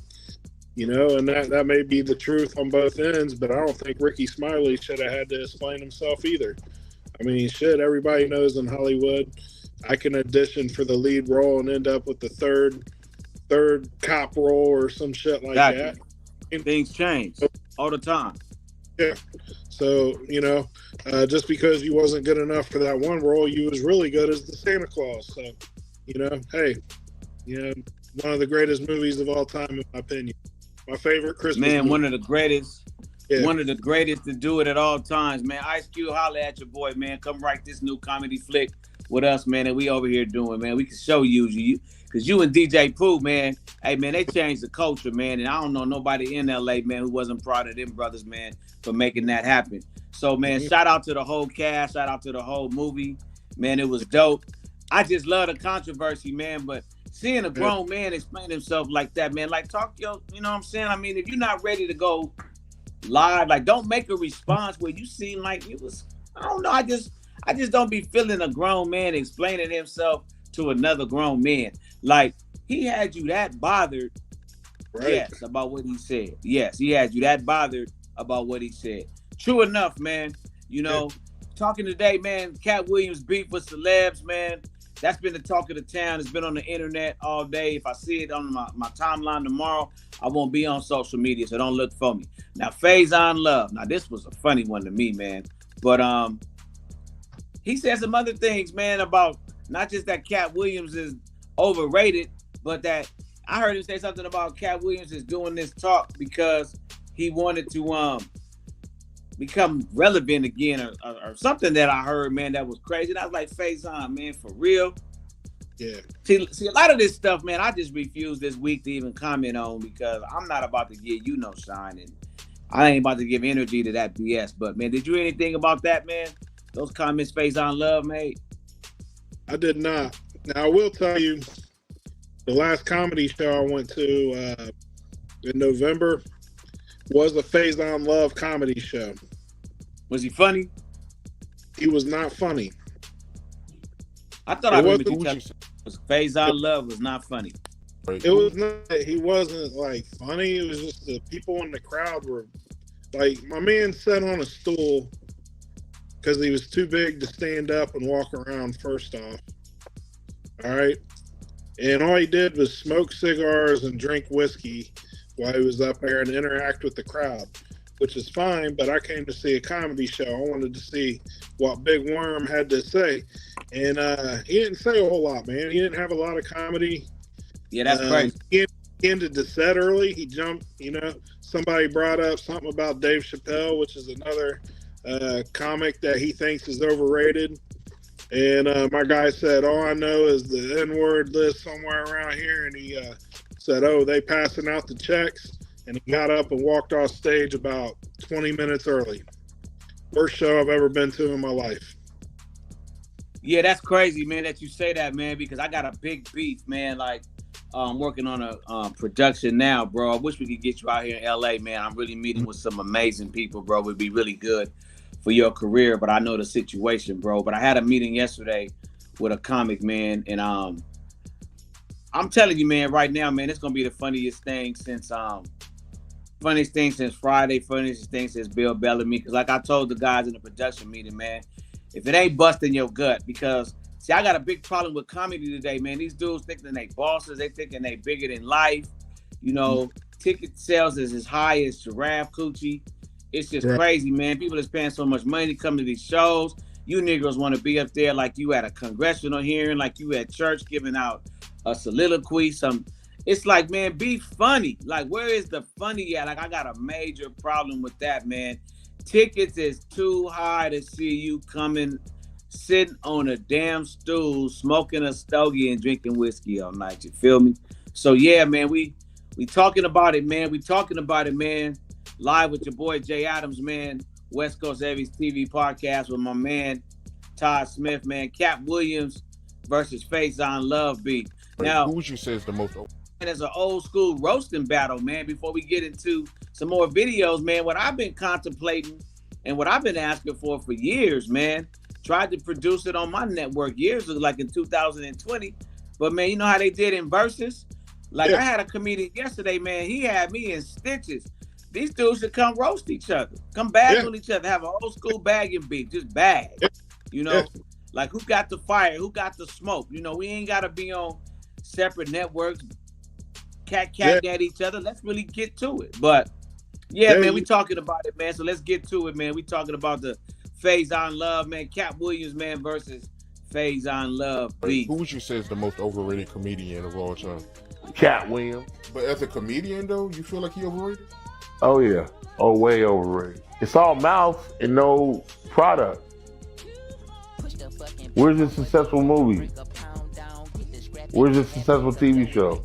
And that may be the truth on both ends, but I don't think Ricky Smiley should have had to explain himself either. I mean, shit, everybody knows in Hollywood, I can audition for the lead role and end up with the third cop role or some shit like that. Things change all the time. Yeah. So, just because you wasn't good enough for that one role, you was really good as the Santa Claus. So, hey, one of the greatest movies of all time, in my opinion. My favorite Christmas movie. One of the greatest. Yeah. One of the greatest to do it at all times, man. Ice Cube, holla at your boy, man. Come write this new comedy flick with us, man, that we over here doing, man. We can show you. Because you and DJ Pooh, man, hey, man, they changed the culture, man. And I don't know nobody in L.A., man, who wasn't proud of them brothers, man, for making that happen. So, man, shout out to the whole cast. Shout out to the whole movie. Man, it was dope. I just love the controversy, man. But seeing a grown man explain himself like that, man, like talk you know what I'm saying? I mean, if you're not ready to go live, like don't make a response where you seem like it was, I don't know. I just don't be feeling a grown man explaining himself to another grown man. Like he had you that bothered, yes, about what he said. Yes, he had you that bothered about what he said. True enough, man. Talking today, man, Katt Williams beef with celebs, man. That's been the talk of the town. It's been on the internet all day. If I see it on my timeline tomorrow, I won't be on social media, so don't look for me. Now, Faison Love. Now, this was a funny one to me, man. But he said some other things, man, about not just that Katt Williams is overrated, but that I heard him say something about Katt Williams is doing this talk because he wanted to become relevant again or something that I heard, man, that was crazy. And I was like, Faison, man, for real? Yeah. See, a lot of this stuff, man, I just refuse this week to even comment on because I'm not about to give you no shine and I ain't about to give energy to that BS. But, man, did you hear anything about that, man? Those comments Faison Love made? I did not. Now, I will tell you, the last comedy show I went to in November, was a Faison Love comedy show. Was he funny? He was not funny. I thought I remember you telling me Faison Love was not funny. It was not. He wasn't like funny. It was just the people in the crowd were like, my man sat on a stool because he was too big to stand up and walk around. First off, all right, and all he did was smoke cigars and drink whiskey while he was up there and interact with the crowd, which is fine. But I came to see a comedy show. I wanted to see what Big Worm had to say, and he didn't say a whole lot, man. He didn't have a lot of comedy. Yeah, that's crazy. He ended the set early. He jumped, somebody brought up something about Dave Chappelle, which is another comic that he thinks is overrated. And my guy said, all I know is the N-word list somewhere around here. And he said, oh, they passing out the checks. And he got up and walked off stage about 20 minutes early. Worst show I've ever been to in my life. Yeah, that's crazy, man, that you say that, man, because I got a big beef, man. Like, working on a production now, bro. I wish we could get you out here in LA, man. I'm really meeting with some amazing people, bro. It would be really good for your career, but I know the situation, bro. But I had a meeting yesterday with a comic, man, and I'm telling you, man, right now, man, it's gonna be the funniest thing since Friday, funniest thing since Bill Bellamy. Because like I told the guys in the production meeting, man, if it ain't busting your gut, because see, I got a big problem with comedy today, man. These dudes thinking they bosses, they thinking they bigger than life. Ticket sales is as high as giraffe coochie. It's just crazy, man. People is paying so much money to come to these shows. You niggas want to be up there like you at a congressional hearing, like you at church giving out a soliloquy. It's like, man, be funny. Like, where is the funny at? Like, I got a major problem with that, man. Tickets is too high to see you coming, sitting on a damn stool, smoking a stogie and drinking whiskey all night. You feel me? So yeah, man, we talking about it, man. We talking about it, man. Live with your boy Jay Adams, man. West Coast Heavies TV podcast with my man Todd Smith, man. KATT Williams versus Faison Love beat. Now, who would you say is the most? And as an old school roasting battle, man. Before we get into some more videos, man, what I've been contemplating and what I've been asking for years, man. Tried to produce it on my network years ago, like in 2020. But man, you know how they did in verses? Like I had a comedian yesterday, man. He had me in stitches. These dudes should come roast each other, come bag on each other, have an old school bagging beef, just bag. Like who got the fire, who got the smoke. We ain't gotta be on separate networks, cat at each other. Let's really get to it. But yeah, man, we talking about it, man. So let's get to it, man. We talking about the Faison Love, man. KATT Williams, man, versus Faison Love beef. Who would you say is the most overrated comedian of all time? KATT Williams. But as a comedian, though, you feel like he overrated? Oh yeah. Oh, way overrated. It's all mouth and no product. Where's a successful movie? Where's a successful TV show?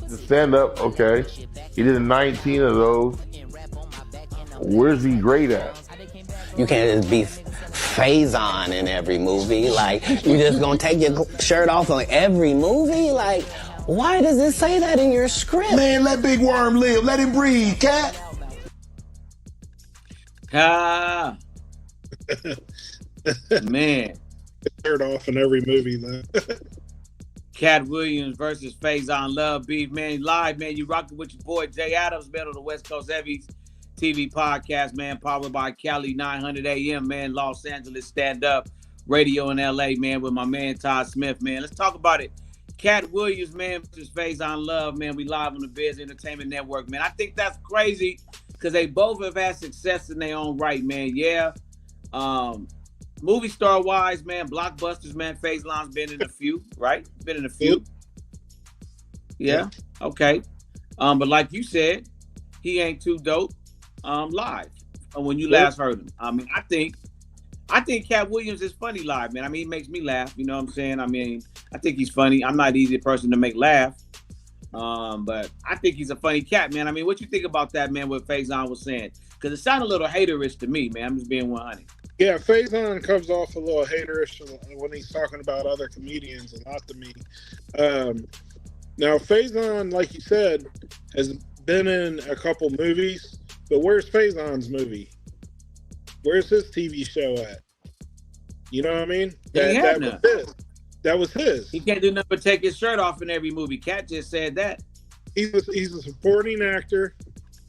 The stand-up, okay. He did 19 of those. Where's he great at? You can't just be Faison in every movie. Like, you just gonna take your shirt off on every movie? Like, why does it say that in your script? Man, let Big Worm live. Let him breathe, KATT. Man. Shirt off in every movie, though. KATT Williams versus Faison Love beef, man. Live, man. You rocking with your boy Jay Adams, man, on the West Coast Heavies TV podcast, man. Powered by Cali 900 AM, man. Los Angeles stand-up radio in LA, man, with my man Todd Smith, man. Let's talk about it. KATT Williams, man, versus Faison Love, man. We live on the Biz Entertainment Network, man. I think that's crazy because they both have had success in their own right, man. Yeah. Movie star wise, man, blockbusters, man. Faison's been in a few, right? Been in a few. Yeah. Okay. But like you said, he ain't too dope live when you last heard him. I mean, I think KATT Williams is funny live, man. I mean, he makes me laugh. You know what I'm saying? I mean, I think he's funny. I'm not an easy person to make laugh. But I think he's a funny cat, man. I mean, what you think about that, man, what Faison was saying? Because it sounded a little haterish to me, man. I'm just being 100. Yeah, Faison comes off a little haterish when he's talking about other comedians and not to me. Now, Faison, like you said, has been in a couple movies, but where's Faison's movie? Where's his TV show at? You know what I mean? That was his. That was his. He can't do nothing but take his shirt off in every movie. KATT just said that. He's a supporting actor,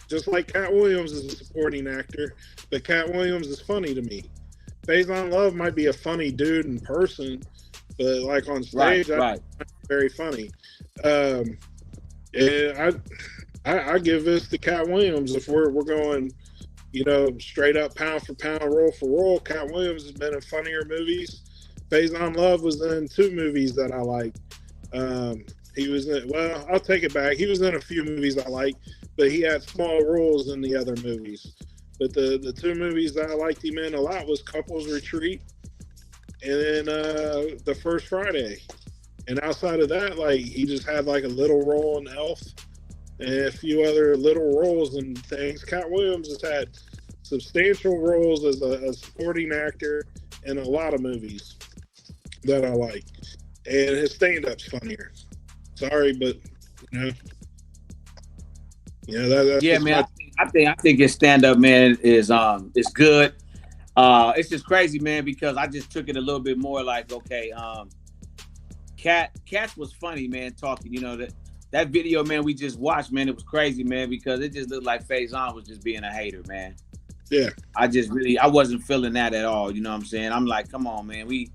just like Katt Williams is a supporting actor. But Katt Williams is funny to me. Faison Love might be a funny dude in person, but like on stage, I find him very funny. And I give this to Katt Williams. If we're going, you know, straight up pound for pound, roll for roll, Katt Williams has been in funnier movies. Faison Love was in 2 movies that I like. He was in, well, I'll take it back. He was in a few movies I like, but he had small roles in the other movies. But the 2 movies that I liked him in a lot was Couples Retreat and then The First Friday. And outside of that, like, he just had like a little role in Elf and a few other little roles and things. Katt Williams has had substantial roles as a supporting actor in a lot of movies that I like. And his stand-up's funnier. Sorry, but that's man. I think his stand-up, man, is good. It's just crazy, man, because I just took it a little bit more like, okay, KATT was funny, man, talking. You know, that video, man, we just watched, man, it was crazy, man, because it just looked like Faison was just being a hater, man. Yeah. I wasn't feeling that at all. You know what I'm saying? I'm like, come on, man, we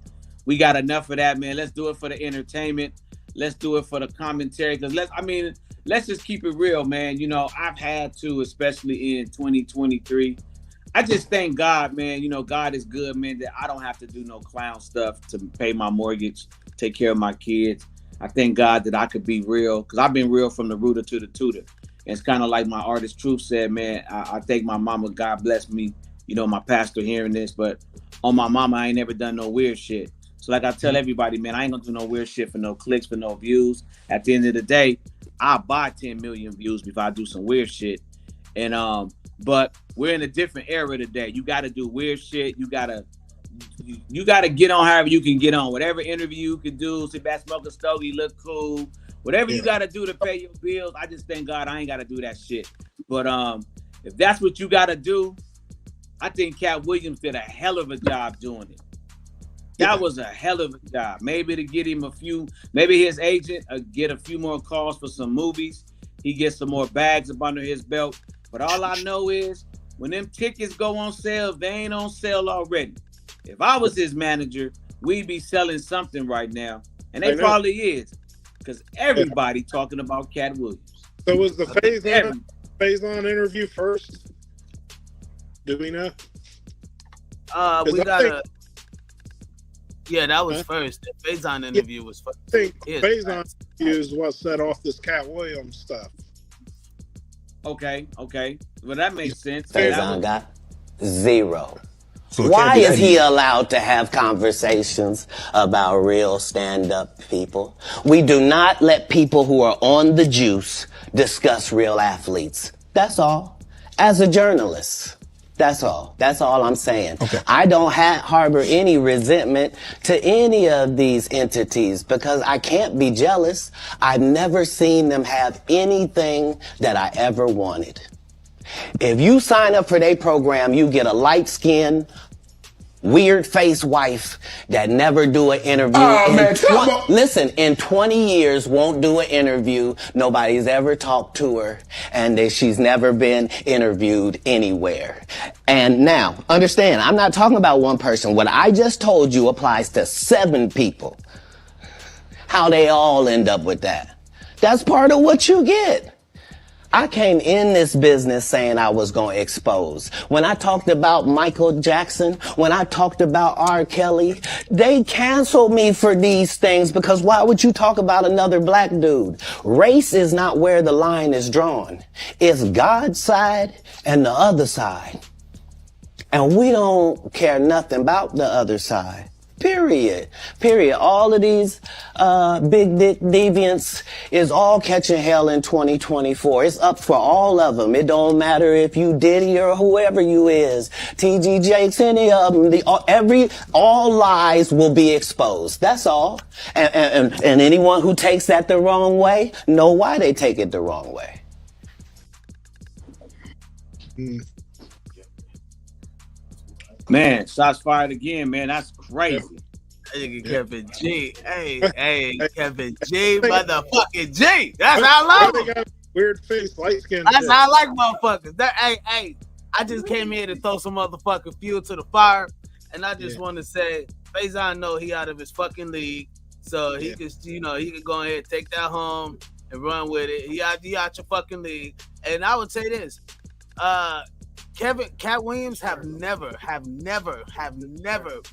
got enough of that, man. Let's do it for the entertainment. Let's do it for the commentary. Because let's just keep it real, man. You know, I've had to, especially in 2023. I just thank God, man. You know, God is good, man, that I don't have to do no clown stuff to pay my mortgage, take care of my kids. I thank God that I could be real, because I've been real from the rooter to the tutor. And it's kind of like my artist Truth said, man, I thank my mama, God bless me, you know, my pastor hearing this, but on my mama, I ain't never done no weird shit. So like I tell everybody, man, I ain't gonna do no weird shit for no clicks, for no views. At the end of the day, I'll buy 10 million views before I do some weird shit. And but we're in a different era today. You gotta do weird shit. You gotta get on however you can get on. Whatever interview you can do, sit back, smoke a stogie, look cool. Whatever you gotta do to pay your bills. I just thank God I ain't gotta do that shit. But if that's what you gotta do, I think Katt Williams did a hell of a job doing it. That was a hell of a job. Maybe to get him maybe his agent get a few more calls for some movies. He gets some more bags up under his belt. But all I know is when them tickets go on sale, they ain't on sale already. If I was his manager, we'd be selling something right now. And they probably is. Because everybody talking about Katt Williams. So was the Faison interview first? Do we know? Yeah, that was first. The Faison interview was first. I think Faison interview is what set off this Katt Williams stuff. Okay. Well, that makes sense. Faison got 0. So why is he allowed to have conversations about real stand-up people? We do not let people who are on the juice discuss real athletes. That's all. As a journalist. That's all. That's all I'm saying. Okay. I don't harbor any resentment to any of these entities because I can't be jealous. I've never seen them have anything that I ever wanted. If you sign up for their program, you get a light-skinned, weird-faced wife that never do an interview. Listen, in 20 years, won't do an interview. Nobody's ever talked to her, and she's never been interviewed anywhere. And now, understand, I'm not talking about one person. What I just told you applies to 7 people. How they all end up with that. That's part of what you get. I came in this business saying I was going to expose. When I talked about Michael Jackson, when I talked about R. Kelly, they canceled me for these things because why would you talk about another black dude? Race is not where the line is drawn. It's God's side and the other side. And we don't care nothing about the other side. Period. All of these big dick deviants is all catching hell in 2024. It's up for all of them. It don't matter if you Diddy or whoever you is. TG Jakes, any of them. All lies will be exposed. That's all. And anyone who takes that the wrong way, know why they take it the wrong way. Man, shots fired again, man. That's crazy. That nigga Kevin G. Hey, Kevin G, motherfucking G. That's how I love him. Weird face, light skin. That's how I like motherfuckers. Hey, I just came here to throw some motherfucking fuel to the fire. And I just want to say, Faison know he out of his fucking league. So he could, he could go ahead and take that home and run with it. He out your fucking league. And I would say this. Katt Williams have never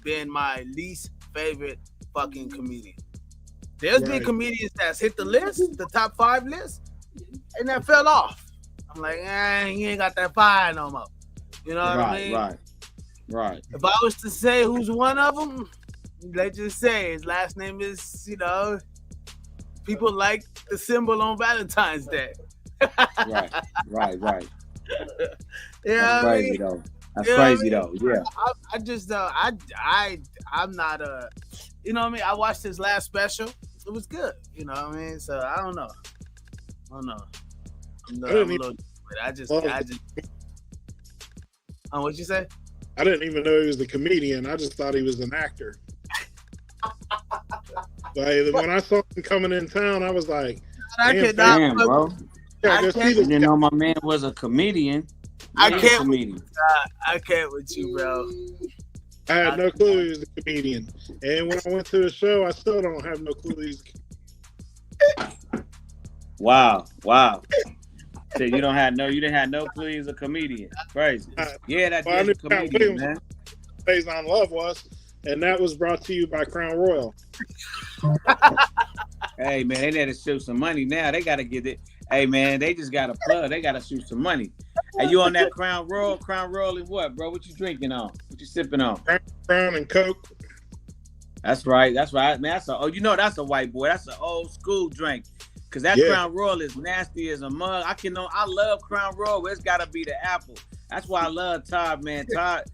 been my least favorite fucking comedian. There's been comedians that's hit the list, the top 5 list, and that fell off. I'm like, he ain't got that fire no more. You know what I mean? Right. If I was to say who's one of them, let's just say his last name is, people like the symbol on Valentine's Day. Right. Yeah, that's crazy though. That's crazy though. Yeah. I just I'm not a, I watched his last special. It was good. You know what I mean? So I don't know. What'd you say? I didn't even know he was a comedian. I just thought he was an actor. When I saw him coming in town, I was like, damn, bro. I didn't know my man was a comedian. I can't with you, bro. I had no clue he was a comedian. And when I went to the show, I still don't have no clue he's a comedian. Wow. So you didn't have no clue he was a comedian. Crazy. Yeah, that's a comedian, man. Faison Love was, and that was brought to you by Crown Royal. Hey man, they need to shoot some money now. They gotta get it. Hey man, they just got a plug. They gotta shoot some money. Hey, you on that Crown Royal? Crown Royal and what, bro? What you drinking on? What you sipping on? Crown and Coke. That's right, man. That's a white boy. That's an old school drink. Cause that Crown Royal is nasty as a mug. I love Crown Royal. It's gotta be the apple. That's why I love Todd, man. Todd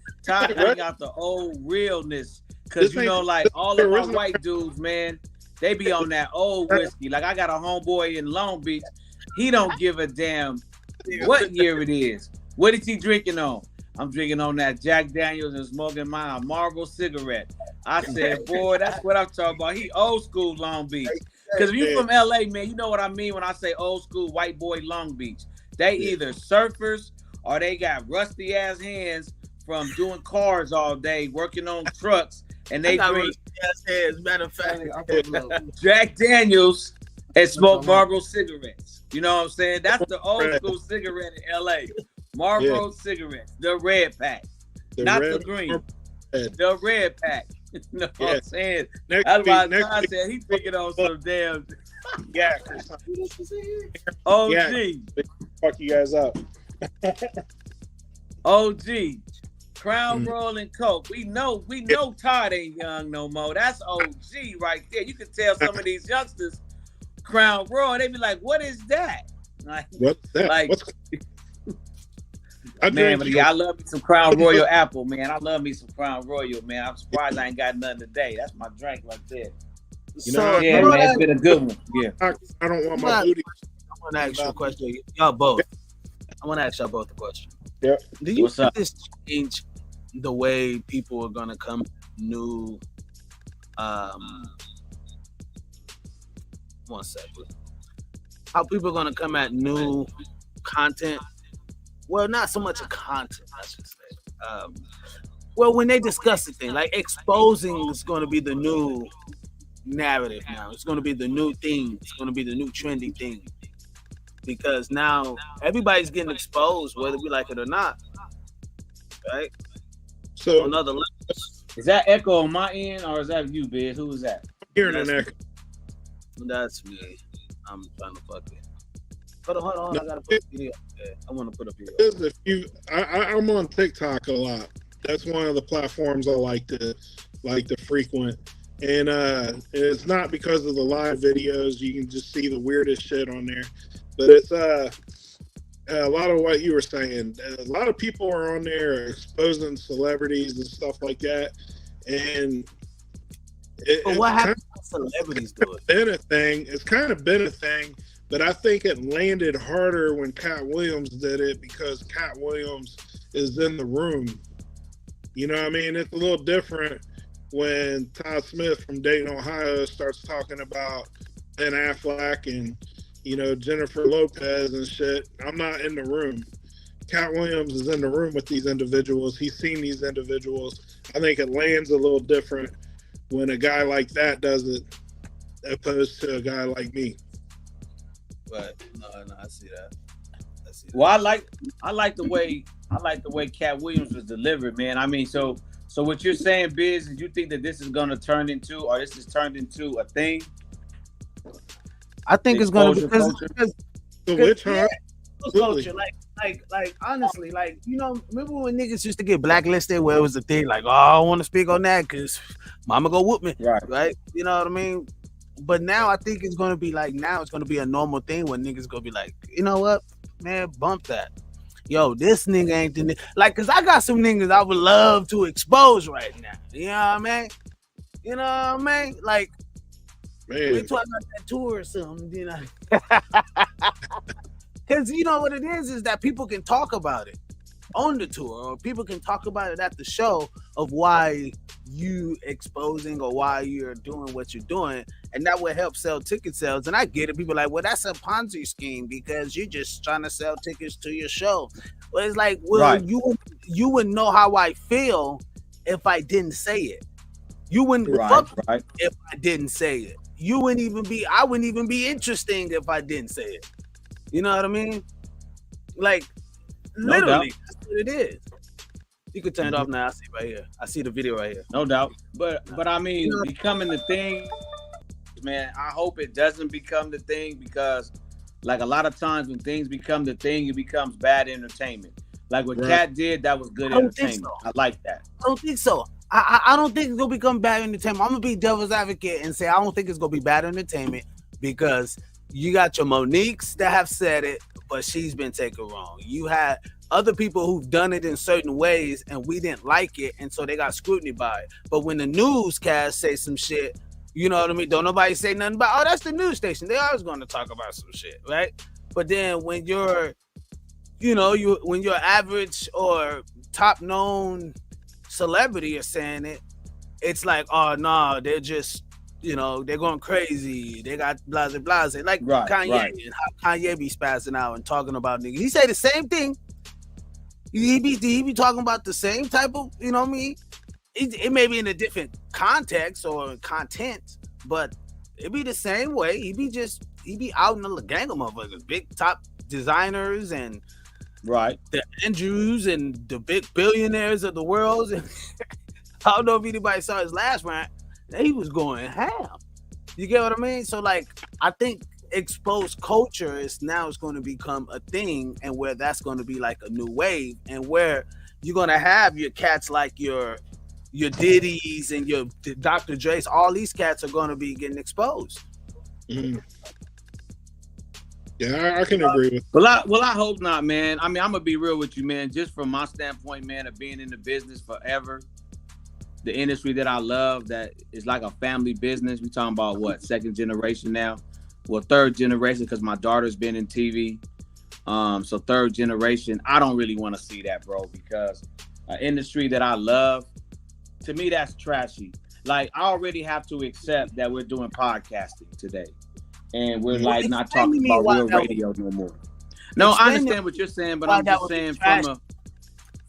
bring out the old realness. Cause like all of my white dudes, man, they be on that old whiskey. Like I got a homeboy in Long Beach. He don't give a damn what year it is. What is he drinking on? I'm drinking on that Jack Daniels and smoking my Marlboro cigarette. I said, boy, that's what I'm talking about. He old school Long Beach. Because if you from LA, man, you know what I mean when I say old school white boy Long Beach. They either surfers or they got rusty ass hands from doing cars all day, working on trucks, and they drink matter of fact, Jack Daniels and smoke Marlboro cigarettes. You know what I'm saying? That's the old school cigarette in LA. Marlboro cigarettes, the red pack, not the green, the red pack. You know what I'm saying? That's why John said he picking on some damn OG. Fuck you guys up. OG. Crown Royal and Coke. We know Todd ain't young no more. That's OG right there. You can tell some of these youngsters Crown Royal, they be like, what is that? Like, what's that? Like, I love me some Crown Royal apple, man. I love me some Crown Royal, man. I'm surprised I ain't got nothing today. That's my drink right there. Man, it's been a good one. Yeah. I don't want my booty. I want to ask you a question. Y'all both. I want to ask y'all both a question. Yeah. Do you think this change the way people are gonna come new? One second. How people are gonna come at new content? Well, not so much a content, I should say. Well, when they discuss the thing, like exposing is going to be the new narrative now. It's going to be the new thing. It's going to be the new trendy thing. Because now everybody's getting exposed, whether we like it or not. Right? So, on other levels. Is that echo on my end or is that you, Biz? Who is that? Hearing an echo. That's me. I'm trying to fuck it. Hold on. I gotta put a video. I want to put a video. I'm on TikTok a lot. That's one of the platforms I like to frequent, and it's not because of the live videos. You can just see the weirdest shit on there, but it's a lot of what you were saying. A lot of people are on there exposing celebrities and stuff like that, and what happens when celebrities do it? It's kind of been a thing. But I think it landed harder when Katt Williams did it because Katt Williams is in the room. You know what I mean? It's a little different when Todd Smith from Dayton, Ohio starts talking about Ben Affleck and, you know, Jennifer Lopez and shit. I'm not in the room. Katt Williams is in the room with these individuals. He's seen these individuals. I think it lands a little different when a guy like that does it opposed to a guy like me. But no, I see that. Well, I like the way Katt Williams was delivered, man. I mean, so what you're saying, Biz, is you think that this is gonna turn into, or this is turned into a thing? I think it's gonna be Culture. Like honestly, like, you know, remember when niggas used to get blacklisted where it was a thing like, oh, I don't want to speak on that because mama go whoop me, right? You know what I mean? But now I think it's gonna be like, now it's gonna be a normal thing when niggas gonna be like, you know what, man, bump that. Yo, this nigga ain't the nigga. Like, cause I got some niggas I would love to expose right now. You know what I mean? You know what I mean? Like, we talking about that tour or something, you know? Because you know what it is that people can talk about it on the tour, or people can talk about it at the show of why you exposing or why you're doing what you're doing, and that would help sell ticket sales. And I get it. People are like, well, that's a Ponzi scheme because you're just trying to sell tickets to your show. But it's like, well, you would know how I feel if I didn't say it. You wouldn't fuck if I didn't say it. I wouldn't even be interesting if I didn't say it. You know what I mean? Like, literally, that's what it is. You can turn it off now. I see right here. I see the video right here. No doubt. But I mean, becoming the thing, man, I hope it doesn't become the thing, because like a lot of times when things become the thing, it becomes bad entertainment. Like what Katt did, that was good entertainment. I like that. I don't think so. I don't think it's gonna become bad entertainment. I'm gonna be devil's advocate and say I don't think it's gonna be bad entertainment, because you got your Moniques that have said it, but she's been taken wrong. You had other people who've done it in certain ways and we didn't like it, and so they got scrutiny by it. But when the newscast say some shit, you know what I mean? Don't nobody say nothing about, oh, that's the news station. They always going to talk about some shit, right? But then when you're, you know, when your average or top known celebrity is saying it, it's like, oh no, they're just, you know, they're going crazy. They got blase. Like Kanye and how Kanye be spazzing out and talking about niggas. He say the same thing. He be talking about the same type of, you know what I mean? It may be in a different context or content, but it be the same way. He be out in the gang of motherfuckers, big top designers and the Andrews and the big billionaires of the world. I don't know if anybody saw his last rant. He was going ham. You get what I mean? So like, I think exposed culture is now going to become a thing, and where that's going to be like a new wave, and where you're going to have your cats like your Diddy's and your Dr. Dre's. All these cats are going to be getting exposed. Mm-hmm. Yeah, I can agree with. Well, I hope not, man. I mean, I'm gonna be real with you, man. Just from my standpoint, man, of being in the business forever, the industry that I love, that is like a family business. We talking about what, second generation now? Well, third generation, because my daughter's been in TV. So third generation. I don't really want to see that, bro, because an industry that I love, to me, that's trashy. Like, I already have to accept that we're doing podcasting today, and we're like not talking about real radio no more. No, I understand what you're saying, but I'm just saying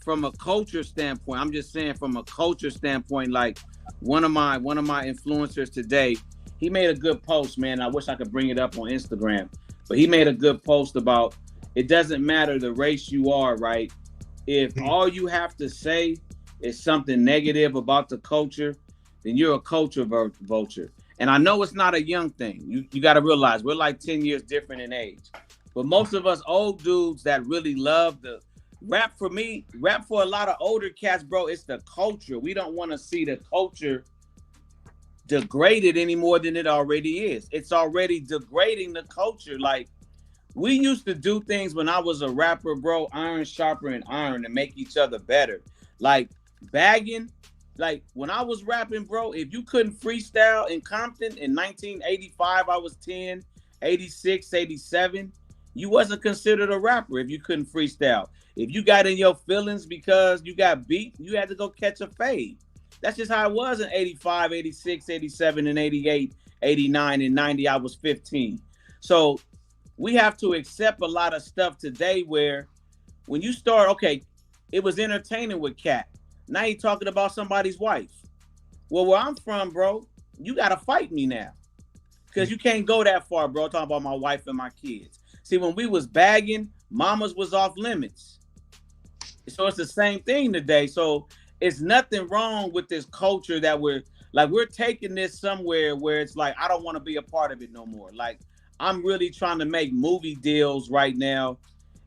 from a culture standpoint. I'm just saying from a culture standpoint, like one of my influencers today, he made a good post, man. I wish I could bring it up on Instagram, but he made a good post about it doesn't matter the race you are, right? If all you have to say is something negative about the culture, then you're a culture vulture. And I know it's not a young thing. You got to realize we're like 10 years different in age. But most of us old dudes that really love the rap, for a lot of older cats, bro, it's the culture. We don't want to see the culture degraded any more than it already is. It's already degrading the culture. Like, we used to do things when I was a rapper, bro, iron sharper iron, to make each other better. Like bagging. Like when I was rapping, bro, if you couldn't freestyle in Compton in 1985, I was 10, 86, 87, you wasn't considered a rapper if you couldn't freestyle. If you got in your feelings because you got beat, you had to go catch a fade. That's just how it was in 85, 86, 87, and 88, 89, and 90. I was 15. So we have to accept a lot of stuff today where when you start, okay, it was entertaining with KATT. Now you're talking about somebody's wife. Well, where I'm from, bro, you got to fight me now. Because you can't go that far, bro, talking about my wife and my kids. See, when we was bagging, mamas was off limits. So it's the same thing today. So it's nothing wrong with this culture that we're taking this somewhere where it's like, I don't want to be a part of it no more. Like, I'm really trying to make movie deals right now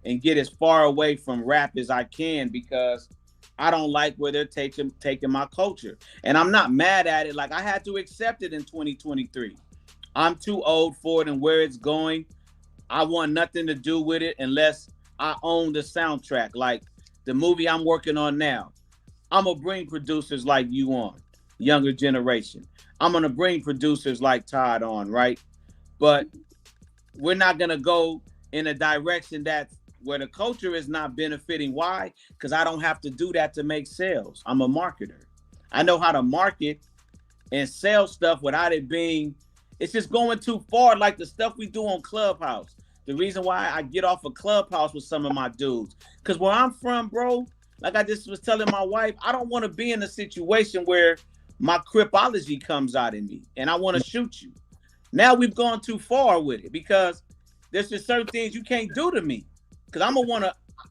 and get as far away from rap as I can because I don't like where they're taking my culture. And I'm not mad at it. Like, I had to accept it in 2023. I'm too old for it, and where it's going, I want nothing to do with it unless I own the soundtrack. Like the movie I'm working on now, I'm going to bring producers like you on, younger generation. I'm going to bring producers like Todd on, right? But we're not going to go in a direction that's where the culture is not benefiting. Why? Because I don't have to do that to make sales. I'm a marketer. I know how to market and sell stuff without it being, it's just going too far, like the stuff we do on Clubhouse. The reason why I get off of Clubhouse with some of my dudes, because where I'm from, bro, like I just was telling my wife, I don't want to be in a situation where my cripology comes out in me and I want to shoot you. Now we've gone too far with it because there's just certain things you can't do to me. Because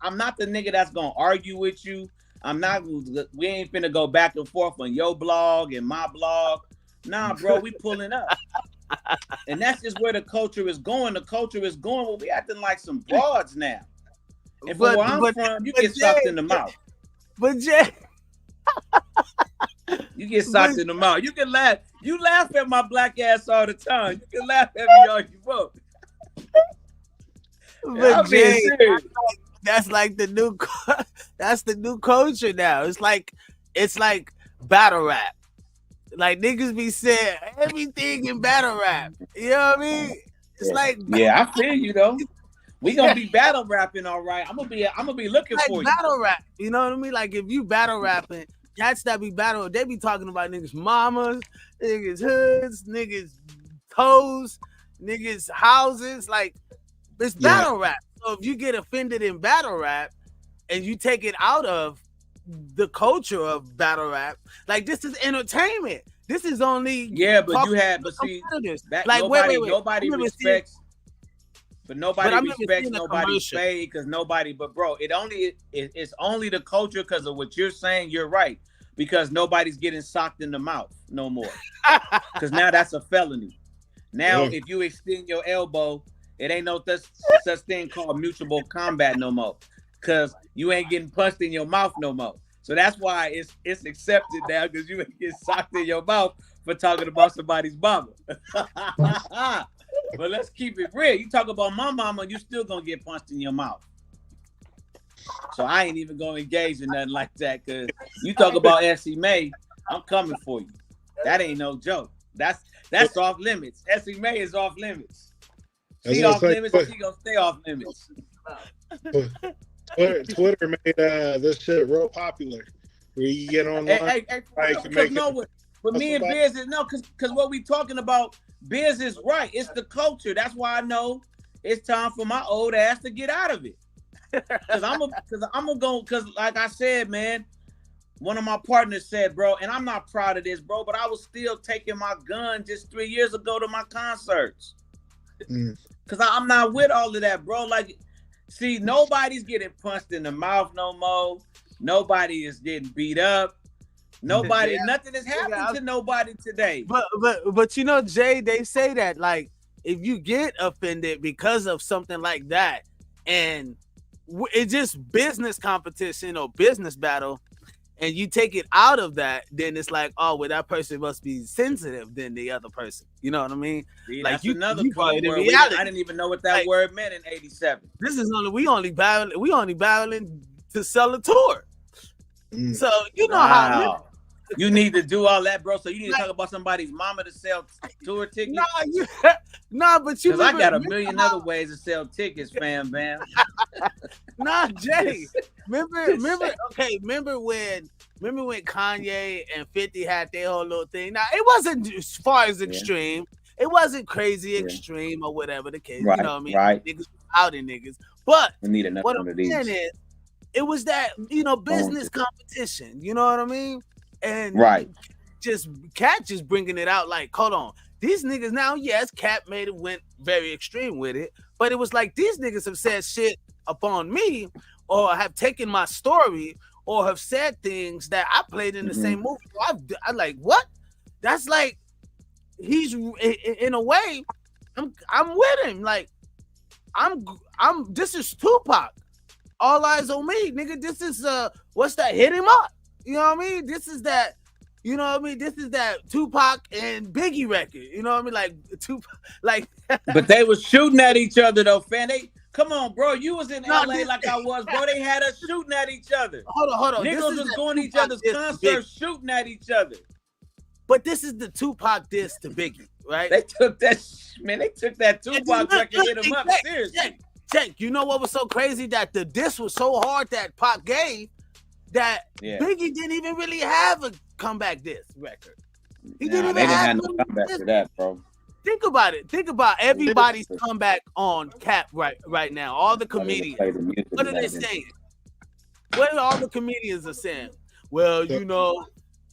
I'm not the nigga that's going to argue with you. We ain't finna go back and forth on your blog and my blog. Nah, bro, we pulling up. And that's just where the culture is going. The culture is going, well, we acting like some broads now. And where I'm from, you get socked in the mouth. But Jay, you get socked in the mouth. You can laugh. You laugh at my black ass all the time. You can laugh at me all you want. But Jay, that's like the new. That's the new culture now. It's like battle rap. Like niggas be saying everything in battle rap. You know what I mean? It's like, yeah, I feel you though. We gonna be battle rapping, all right. I'm gonna be looking like for battle you. rap. You know what I mean? Like if you battle rapping, cats that be battle, they be talking about niggas' mamas, niggas' hoods, niggas' toes, niggas' houses. Like it's battle rap. So if you get offended in battle rap and you take it out of the culture of battle rap, like this is entertainment. This is only see that like nobody respects. But nobody respects nobody's fade because nobody. But bro, it's only the culture because of what you're saying. You're right because nobody's getting socked in the mouth no more. Because now that's a felony. Now if you extend your elbow, it ain't no such thing called mutual combat no more. Because you ain't getting punched in your mouth no more. So that's why it's accepted now because you ain't getting socked in your mouth for talking about somebody's mama. But let's keep it real. You talk about my mama, you still gonna get punched in your mouth. So I ain't even gonna engage in nothing like that because you talk about Essie May, I'm coming for you. That ain't no joke. That's off limits. Essie May is off limits. She off limits and she gonna stay off limits. Twitter made this shit real popular. Where you get online. But me and Biz is because what we talking about, Biz is right. It's the culture. That's why I know it's time for my old ass to get out of it. Because like I said, man, one of my partners said, bro, and I'm not proud of this, bro, but I was still taking my gun just 3 years ago to my concerts. Because I'm not with all of that, bro. Like, see, nobody's getting punched in the mouth no more. Nobody is getting beat up. Nobody, nothing is happening to nobody today. But you know, Jay, they say that like if you get offended because of something like that, and it's just business competition or business battle, and you take it out of that, then it's like, oh, well, that person must be sensitive than the other person. You know what I mean? See, like that's another code word. I didn't even know what that word meant in '87. This is we only battling to sell a tour. So you know how. You need to do all that, bro. So you need to talk about somebody's mama to sell tour tickets. But you. Because I got a million other ways to sell tickets, fam, man. Jay. Remember when Kanye and 50 had their whole little thing? Now it wasn't as far as extreme. It wasn't crazy extreme or whatever the case. Right, you know what I mean? Right. Niggas out in niggas. But we need another what one I'm of these. saying is, it was that, business competition. You know what I mean? And KATT just bringing it out like, hold on. These niggas now, yes, KATT went very extreme with it, but it was like these niggas have said shit upon me or have taken my story or have said things that I played in the same movie. I'm like, what? That's like, he's in a way, I'm with him. Like, this is Tupac. All eyes on me, nigga. This is what's that? Hit him up. You know what I mean? This is that. You know what I mean? This is that Tupac and Biggie record. You know what I mean? Like Tupac, like. But they was shooting at each other though, fam. Come on, bro. You was in LA like I was, bro. They had us shooting at each other. Hold on. Niggas was going to each other's concerts, shooting at each other. But this is the Tupac diss to Biggie, right? They took that, man. They took that Tupac record, hit him up. Seriously. Check. You know what was so crazy? That the diss was so hard that Pac gave that Biggie didn't even really have a comeback diss record. He didn't even have no comeback to that, bro. Think about it. Think about everybody's comeback on KATT right now. All the comedians. What are they saying? What are all the comedians are saying? Well,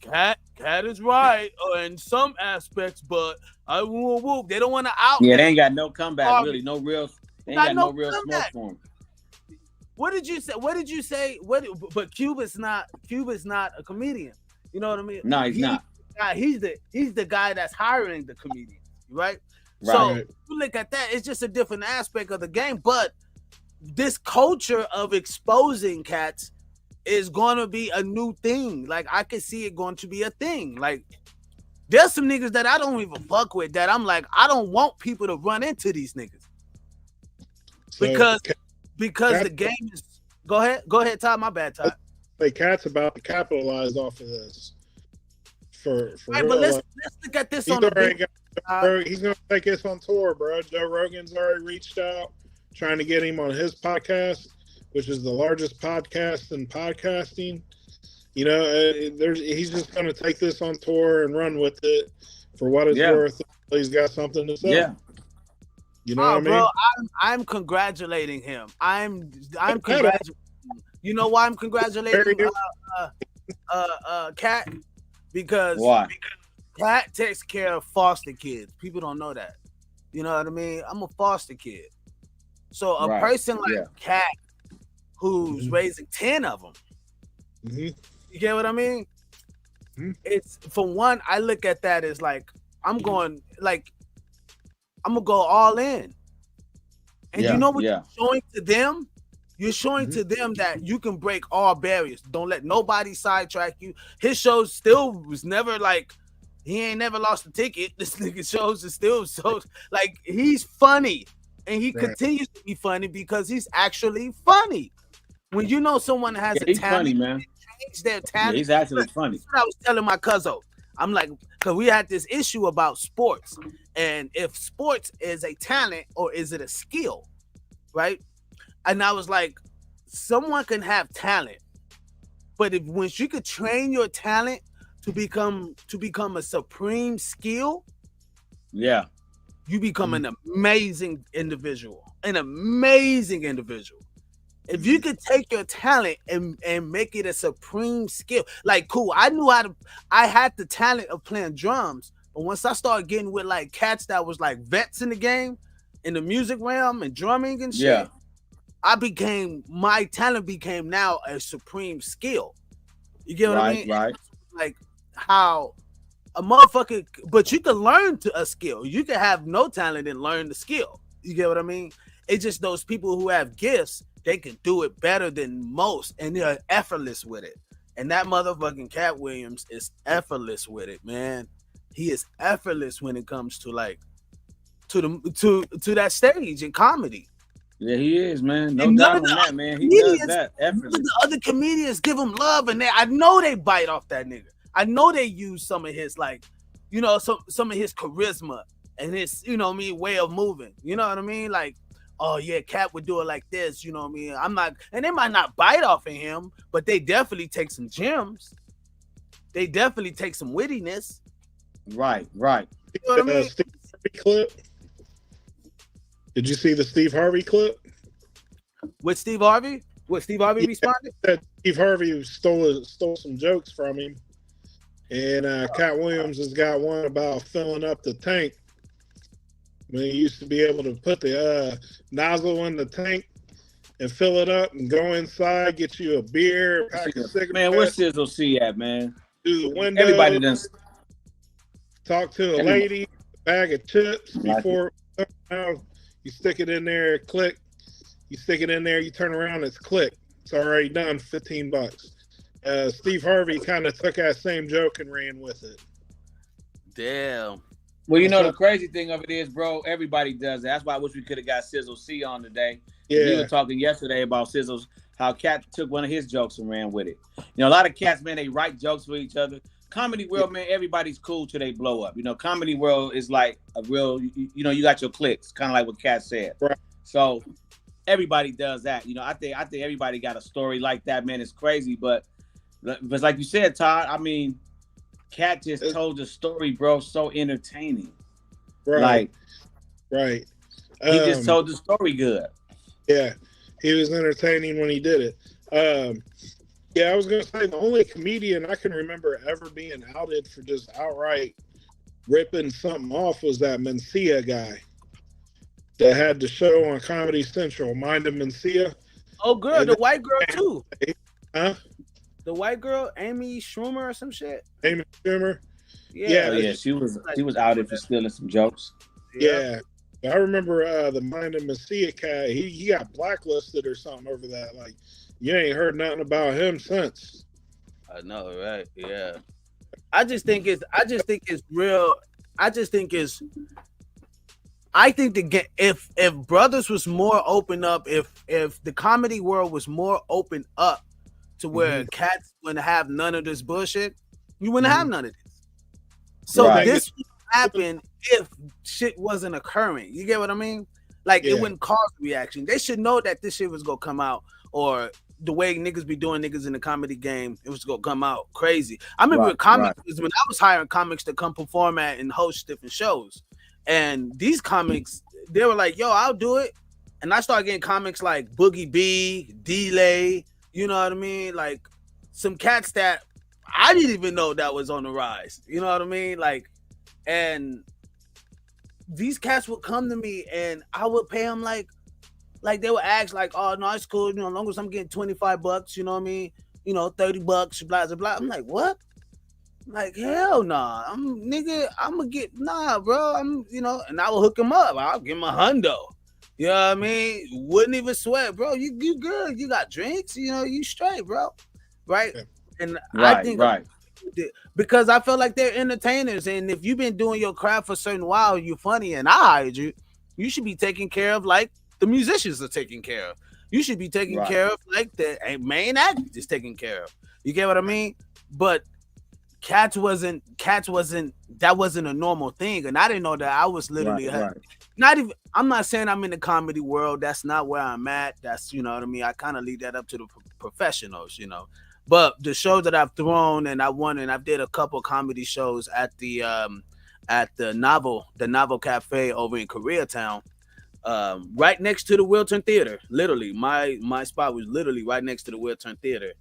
KATT is right in some aspects, but I whoop. They don't want to out. Yeah, they ain't got no comeback. Really, no real. They ain't got no real smoke for him. What did you say? But Cuba's not a comedian. You know what I mean? No, he's not. He's the guy that's hiring the comedians, right? So you look at that, it's just a different aspect of the game. But this culture of exposing cats is going to be a new thing. Like, I can see it going to be a thing. Like, there's some niggas that I don't even fuck with that I'm like, I don't want people to run into these niggas. Because the game is. Go ahead, Todd. My bad, Todd. Like, KATT's about to capitalize off of this. For right, but let's look at this on the he's gonna take us on tour, bro. Joe Rogan's already reached out, trying to get him on his podcast, which is the largest podcast in podcasting. You know, he's just gonna take this on tour and run with it for what it's worth. He's got something to say. Yeah. You know what I mean? Bro, I'm congratulating him. I'm congratulating. You know why I'm congratulating KATT? Because KATT takes care of foster kids. People don't know that. You know what I mean? I'm a foster kid. So a person like KATT who's raising 10 of them. You get what I mean? It's, for one, I look at that as like, I'm gonna go all in. And you know what you're showing to them? You're showing to them that you can break all barriers. Don't let nobody sidetrack you. His show still was never like, he ain't never lost a ticket. This nigga shows is still so, like, he's funny. And he continues to be funny because he's actually funny. When you know someone has a talent, funny, man. Change their talent. He's actually funny. That's what I was telling my cousin. I'm like, because we had this issue about sports. And if sports is a talent or is it a skill, right? And I was like, someone can have talent, but once you could train your talent to become a supreme skill, you become an amazing individual. If you could take your talent and make it a supreme skill, like, cool, I had the talent of playing drums, but once I started getting with like cats that was like vets in the game, in the music realm and drumming and shit, my talent became now a supreme skill. You get what I mean? Right. Like how a motherfucker, but you can learn a skill. You can have no talent and learn the skill. You get what I mean? It's just those people who have gifts, they can do it better than most, and they're effortless with it. And that motherfucking Katt Williams is effortless with it, man. He is effortless when it comes to like to that stage in comedy. Yeah, he is, man. No doubt on that, man. He does that effortless. The other comedians give him love, and I know they bite off that nigga. I know they use some of his like, you know, some of his charisma and his, you know what I mean, way of moving. You know what I mean? Like, oh yeah, KATT would do it like this, you know what I mean? I'm not, and they might not bite off of him, but they definitely take some gems. They definitely take some wittiness. Right. You know what I mean? Steve Harvey clip. Did you see the Steve Harvey clip? With Steve Harvey? What, Steve Harvey responded? That Steve Harvey stole some jokes from him. And Katt Williams has got one about filling up the tank. When he used to be able to put the nozzle in the tank and fill it up and go inside, get you a beer, pack of cigarettes. Man, where's Sizzle C at, man? Through the window. Everybody does. Talk to a lady, bag of chips before you stick it in there, click. You stick it in there, you turn around, it's click. It's already done, $15. Steve Harvey kind of took that same joke and ran with it. Damn. Well, you know, the crazy thing of it is, bro, everybody does that. That's why I wish we could have got Sizzle C on today. Yeah. We were talking yesterday about Sizzle's, how KATT took one of his jokes and ran with it. You know, a lot of cats, man, they write jokes for each other. Comedy world, man, everybody's cool till they blow up. You know, comedy world is like a real, you know, you got your clicks, kind of like what KATT said. Right. So everybody does that. You know, I think everybody got a story like that, man. It's crazy, but like you said, Todd, I mean, KATT just told the story, bro, so entertaining. Right. Like, he just told the story good. Yeah, he was entertaining when he did it. Yeah, I was going to say the only comedian I can remember ever being outed for just outright ripping something off was that Mencia guy that had the show on Comedy Central, Mind of Mencia. Oh, girl, the white girl too. Huh? The white girl, Amy Schumer or some shit. Amy Schumer. Yeah, she was outed for stealing some jokes. Yeah. I remember the Mind of Mencia cat. He got blacklisted or something over that. Like, you ain't heard nothing about him since. I know, right? Yeah. I just think it's real. I think if brothers was more open up, if the comedy world was more open up to where cats wouldn't have none of this bullshit, you wouldn't have none of this. So this would happen if shit wasn't occurring. You get what I mean? Like it wouldn't cause a reaction. They should know that this shit was gonna come out, or the way niggas be doing niggas in the comedy game, it was gonna come out crazy. I remember comics when I was hiring comics to come perform at and host different shows. And these comics, they were like, yo, I'll do it. And I started getting comics like Boogie B, D-Lay, you know what I mean? Like some cats that I didn't even know that was on the rise. You know what I mean? Like, and these cats would come to me and I would pay them like they would ask like, oh no, it's cool, you know, as long as I'm getting $25, you know what I mean? You know, $30, blah, blah, blah. I'm like, what? I'm like, hell nah. I'm gonna get, nah, bro. You know, and I will hook him up. I'll give him a hundo. You know what I mean? Wouldn't even sweat, bro. You good. You got drinks, you know, you straight, bro. Right? And I think because I feel like they're entertainers. And if you've been doing your craft for a certain while, you're funny, and I hired you, you should be taken care of like the musicians are taken care of. You should be taken care of like the main act is taken care of. You get what I mean? But KATT wasn't that wasn't a normal thing, and I didn't know that. I was literally not even. I'm not saying I'm in the comedy world. That's not where I'm at. That's, you know what I mean. I kind of leave that up to the professionals, you know. But the shows that I've thrown and I won, and I did a couple comedy shows at the Novel Cafe over in Koreatown, right next to the Wilton Theater. Literally, my spot was literally right next to the Wilton Theater.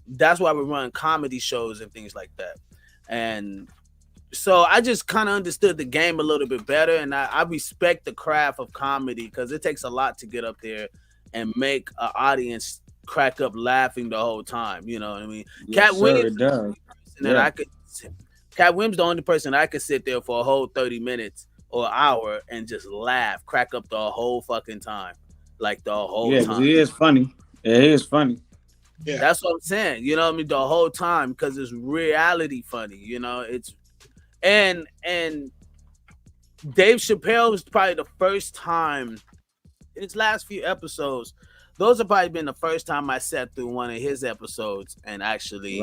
That's why we run comedy shows and things like that. And so I just kind of understood the game a little bit better. And I respect the craft of comedy because it takes a lot to get up there and make an audience crack up laughing the whole time. You know what I mean? Yes, KATT Williams, Katt Williams, the only person I could sit there for a whole 30 minutes or an hour and just laugh, crack up the whole fucking time. Like the whole time. Yeah, he is funny. Yeah, he is funny. Yeah. That's what I'm saying. You know what I mean? The whole time, because it's reality funny. You know, it's and Dave Chappelle was probably the first time in his last few episodes. Those have probably been the first time I sat through one of his episodes and actually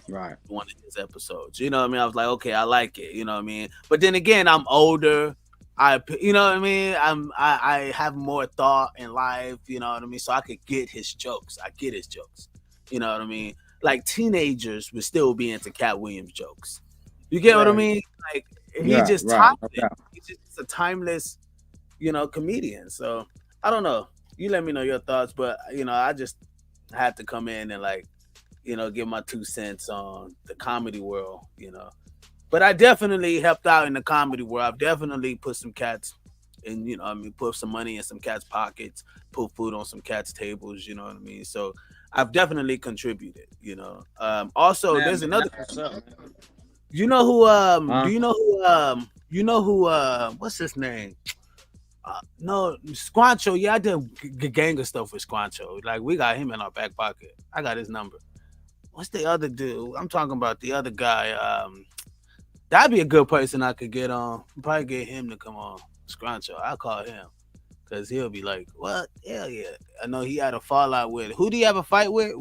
Right. one of his episodes. You know what I mean? I was like, okay, I like it. You know what I mean? But then again, I'm older. You know what I mean? I have more thought in life. You know what I mean? So I could get his jokes. I get his jokes. You know what I mean? Like teenagers would still be into Cat Williams jokes. You get what I Right. mean? Like he Right. just Right. timeless. He's just a timeless, comedian. So I don't know. You let me know your thoughts, but I just had to come in and give my 2 cents on the comedy world. But I definitely helped out in the comedy world. I've definitely put some cats in, put some money in some cats' pockets, put food on some cats' tables, you know what I mean? So I've definitely contributed, Also, Man, there's another, what's up, man? do you know who, Huh? what's his name? No, Squancho. Yeah, I did gang of stuff with Squancho. Like, we got him in our back pocket. I got his number. What's the other dude? I'm talking about the other guy. That'd be a good person I could get on. Probably get him to come on. Squancho. I'll call him. Because he'll be like, what? Hell yeah. I know he had a fallout with. Who do you have a fight with?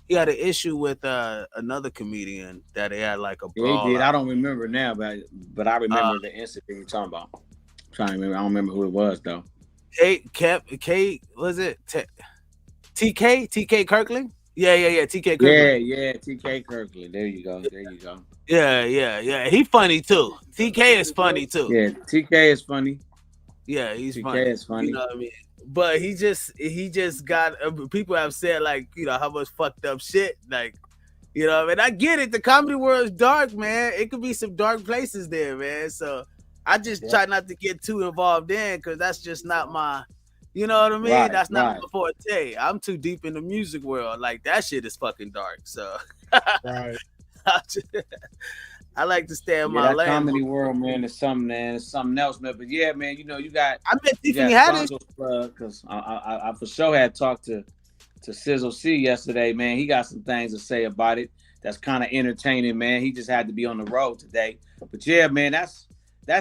He had an issue with another comedian that they had like a Yeah, he brawl. did. I don't remember now, but I remember the incident you're talking about. I'm trying to remember. I don't remember who it was though. Was it TK Kirkland? Yeah, TK Kirkland. Yeah, TK Kirkland. There you go. Yeah. He funny too. TK is funny too. Yeah, TK is funny. Yeah, he's TK funny. is funny. You know what I mean? But he just got people have said how much fucked up shit I get it. The comedy world is dark, man. It could be some dark places there, man. So I just try not to get too involved in because that's just not my, you know what I mean? Right, That's not my forte. I'm too deep in the music world. Like that shit is fucking dark. So Right. I like to stay in my that lane. comedy world, man, is something, man. It's something else, man. But yeah, man, you got. I met Tiffany Haddish because I for sure had talked to Sizzle C yesterday, man. He got some things to say about it. That's kind of entertaining, man. He just had to be on the road today. But yeah, man, that's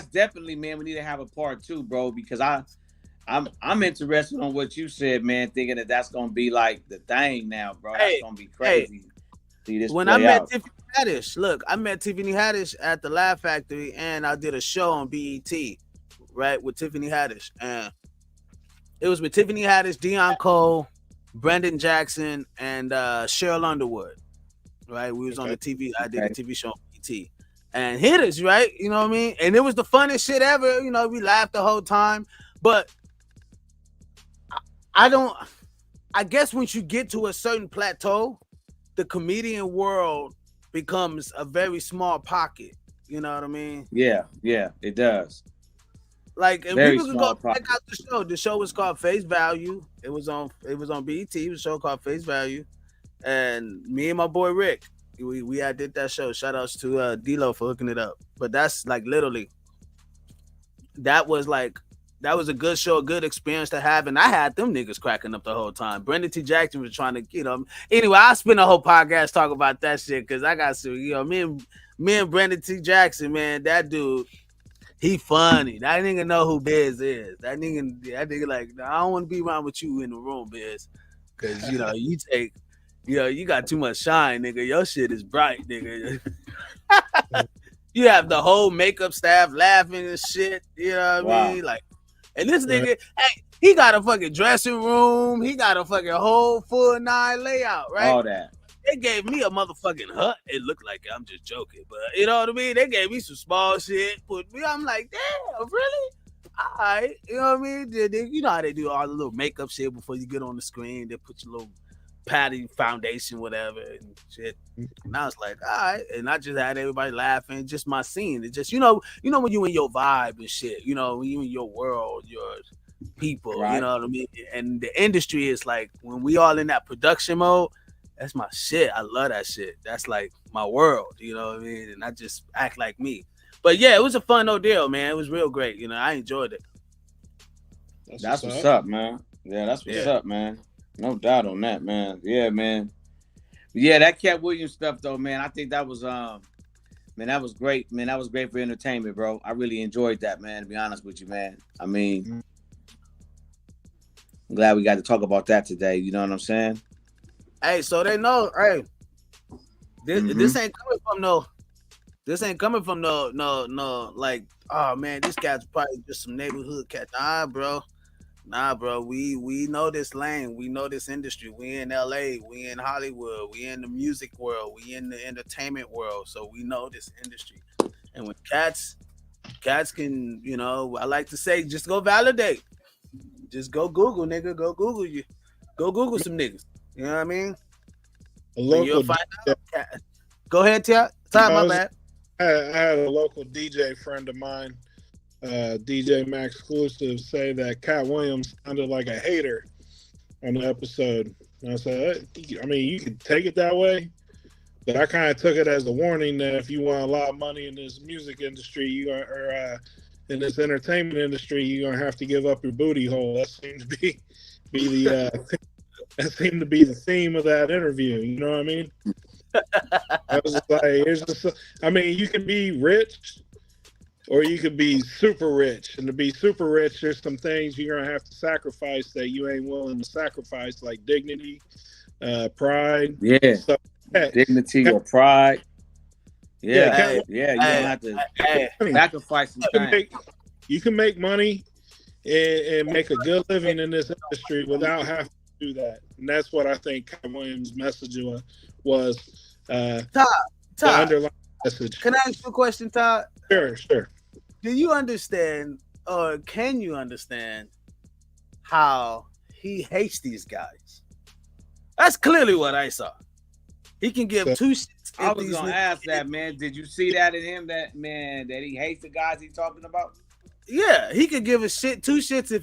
definitely, man. We need to have a part 2, bro, because I'm interested on what you said, man. Thinking that's gonna be like the thing now, bro. That's gonna be crazy. See this when I met Tiffany Haddish, look, I met Tiffany Haddish at the Laugh Factory, and I did a show on BET, right, with Tiffany Haddish, and it was with Tiffany Haddish, Dion Cole, Brendan Jackson, and Cheryl Underwood, right? We was on the TV. I did a TV show on BET, and hit us, right? You know what I mean? And it was the funnest shit ever. We laughed the whole time, but I guess once you get to a certain plateau, the comedian world becomes a very small pocket. You know what I mean? Yeah, it does. Like, and Very people can go small check out the show. The show was called Face Value. It was on BET. It was a show called Face Value, and me and my boy Rick, we did that show. Shout outs to D-Lo for hooking it up. But that's like literally, that was a good show, a good experience to have, and I had them niggas cracking up the whole time. Brendan T. Jackson was trying to, anyway, I spent a whole podcast talking about that shit because I got to, me and Brendan T. Jackson, man, that dude, he funny. That nigga know who Biz is. That nigga like, I don't want to be around with you in the room, Biz, because you got too much shine, nigga. Your shit is bright, nigga. You have the whole makeup staff laughing and shit. You know what I mean? Like. And this nigga, hey, he got a fucking dressing room. He got a fucking whole full 9 layout, right? All that. They gave me a motherfucking hut. It looked like I'm just joking, but you know what I mean? They gave me some small shit. I'm like, damn, really? All right. You know what I mean? You know how they do all the little makeup shit before you get on the screen. They put your little padding foundation, whatever, and shit. And I was like, all right. And I just had everybody laughing. Just my scene. It just, when you in your vibe and shit, when you in your world, your people, right. You know what I mean? And the industry is like, when we all in that production mode, that's my shit. I love that shit. That's like my world, you know what I mean? And I just act like me. But yeah, it was a fun ordeal, man. It was real great. I enjoyed it. That's what's up, man. Yeah, that's what's up, man. No doubt on that, man. Yeah, man. Yeah, that Cat Williams stuff, though, man. I think that was, man, that was great, man. That was great for entertainment, bro. I really enjoyed that, man. To be honest with you, man. I mean, I'm glad we got to talk about that today. You know what I'm saying? Hey, so they know. Hey, This ain't coming from no. This ain't coming from no. Like, oh man, this guy's probably just some neighborhood cat. Nah, bro. We know this lane. We know this industry. We in LA. We in Hollywood. We in the music world. We in the entertainment world. So we know this industry. And when cats can, I like to say, just go validate. Just go Google, nigga. Go Google you. Go Google some niggas. You know what I mean? A And you'll local find out. Go ahead, Ty. My bad. I had a local DJ friend of mine, DJ Max Exclusive, say that Cat Williams sounded like a hater on the episode. And I said, I mean, you could take it that way, but I kind of took it as a warning that if you want a lot of money in this music industry, or in this entertainment industry, you're gonna have to give up your booty hole. That seems to be the that seemed to be the theme of that interview. You know what I mean? I was like, I mean, you can be rich or you could be super rich. And to be super rich, there's some things you're going to have to sacrifice that you ain't willing to sacrifice, like dignity, pride. Yeah. Stuff like that. Dignity or pride. Yeah. Yeah, You don't have to sacrifice some things. You can make money and make a good living in this industry without having to do that. And that's what I think Cat Williams' message was. Todd, underlying message. Can I ask you a question, Todd? Sure. Do you understand, or can you understand, how he hates these guys? That's clearly what I saw. He can give two shits. I was gonna ask that, man. Did you see that in him? That he hates the guys he's talking about. Yeah, he could give a shit, two shits if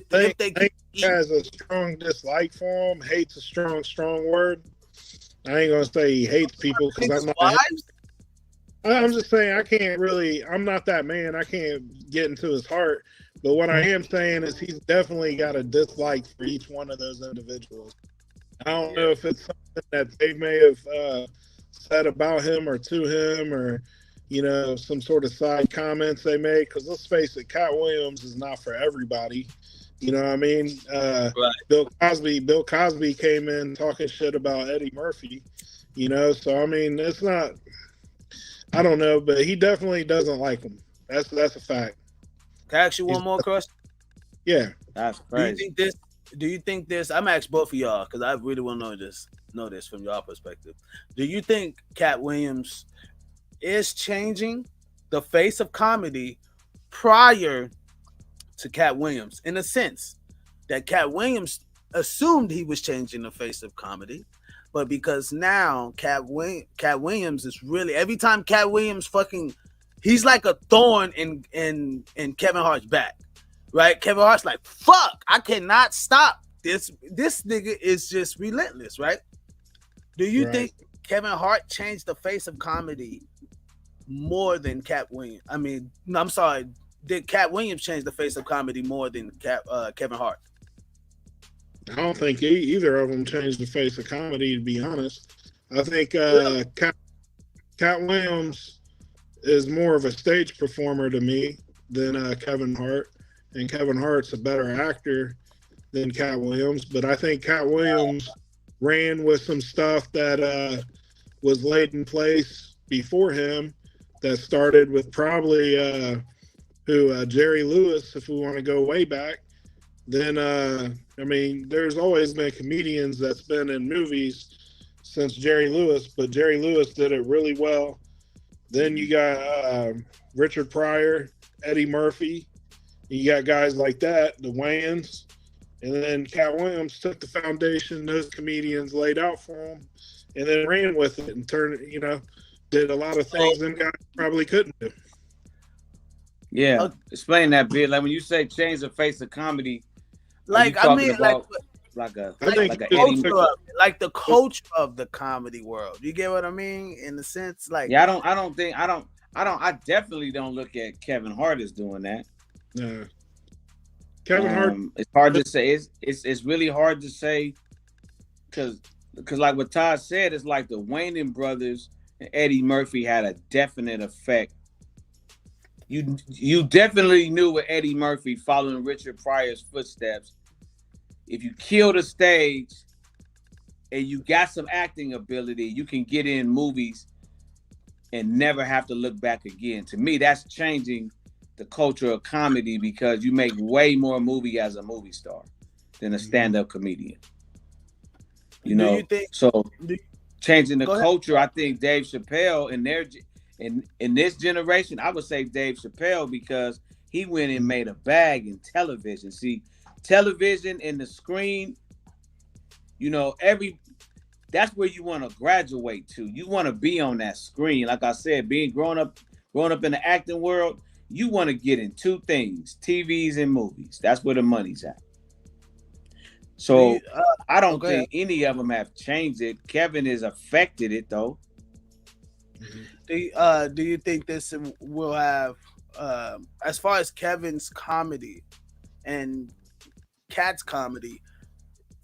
they he has a strong dislike for him. Hate's a strong word. I ain't gonna say he hates people because I'm just saying I'm not that man. I can't get into his heart. But what I am saying is he's definitely got a dislike for each one of those individuals. I don't know if it's something that they may have said about him or to him, or some sort of side comments they make. Because let's face it, Cat Williams is not for everybody. You know what I mean? Right. Bill Cosby came in talking shit about Eddie Murphy. So I mean, it's not. I don't know, but he definitely doesn't like him. That's a fact. Can I ask you one more question? Yeah, that's crazy. Do you think this? I'm gonna ask both of y'all because I really want to know this from your perspective. Do you think Cat Williams is changing the face of comedy prior to Cat Williams, in a sense that Cat Williams assumed he was changing the face of comedy, but because now Cat Williams is really, every time Cat Williams he's like a thorn in Kevin Hart's back, right? Kevin Hart's like, fuck, I cannot stop this. This nigga is just relentless, right? Do you think Kevin Hart changed the face of comedy more than Cat Williams? I mean, no, I'm sorry. Did Cat Williams change the face of comedy more than Kevin Hart? I don't think either of them changed the face of comedy, to be honest. I think Cat Williams is more of a stage performer to me than Kevin Hart. And Kevin Hart's a better actor than Cat Williams. But I think Cat Williams ran with some stuff that was laid in place before him that started with probably Jerry Lewis, if we want to go way back. Then I mean, there's always been comedians that's been in movies since Jerry Lewis, but Jerry Lewis did it really well. Then you got Richard Pryor, Eddie Murphy. You got guys like that, the Wayans. And then Cat Williams took the foundation those comedians laid out for him and then ran with it and did a lot of things them guys probably couldn't do. Yeah, explain that bit. Like when you say change the face of comedy, like I mean, the culture of the comedy world. You get what I mean? In the sense, like, yeah, I definitely don't look at Kevin Hart as doing that. No, Kevin Hart. It's hard to say. It's really hard to say because like what Todd said, it's like the Wayans brothers and Eddie Murphy had a definite effect. You definitely knew with Eddie Murphy following Richard Pryor's footsteps. If you killed a stage, and you got some acting ability, you can get in movies and never have to look back again. To me, that's changing the culture of comedy because you make way more movie as a movie star than a stand-up comedian. You Do know, you think? so Do, changing the go ahead. culture, I think Dave Chappelle in this generation, I would say Dave Chappelle because he went and made a bag in television. See, television and the screen, you know, that's where you want to graduate to. You want to be on that screen. Like I said, growing up in the acting world, you want to get in two things: TVs and movies. That's where the money's at. So I don't think any of them have changed it. Kevin has affected it though. Do you think this will have, as far as Kevin's comedy and KATT's comedy,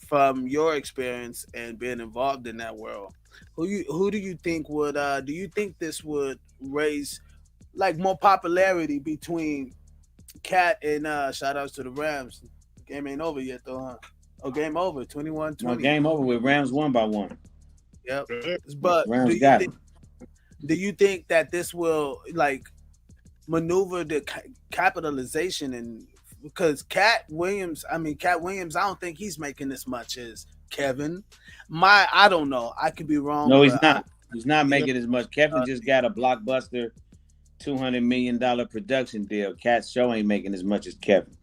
from your experience and being involved in that world, who do you think would do you think this would raise like more popularity between KATT and shout outs to the Rams? Game ain't over yet though, huh? Oh, game over, 21-20. No, game over with Rams 1-1. Yep. But Rams got it. Do you think that this will like maneuver the capitalization and because Katt Williams, I don't think he's making as much as Kevin. I don't know. I could be wrong. No, he's not. He's not making as much. Kevin just got a blockbuster $200 million production deal. KATT's show ain't making as much as Kevin.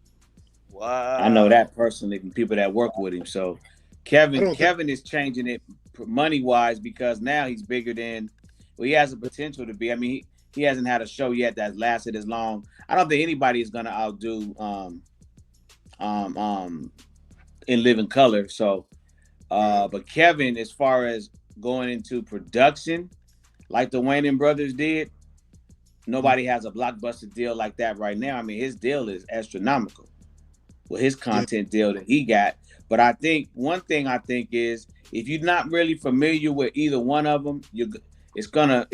Wow. I know that personally from people that work with him. So Kevin is changing it money-wise because now he's bigger than he has the potential to be. I mean, he hasn't had a show yet that lasted as long. I don't think anybody is gonna outdo In Living Color. So but Kevin, as far as going into production, like the Wayans brothers did, nobody has a blockbuster deal like that right now. I mean, his deal is astronomical with his content deal that he got. But I think one thing is if you're not really familiar with either one of them, it's gonna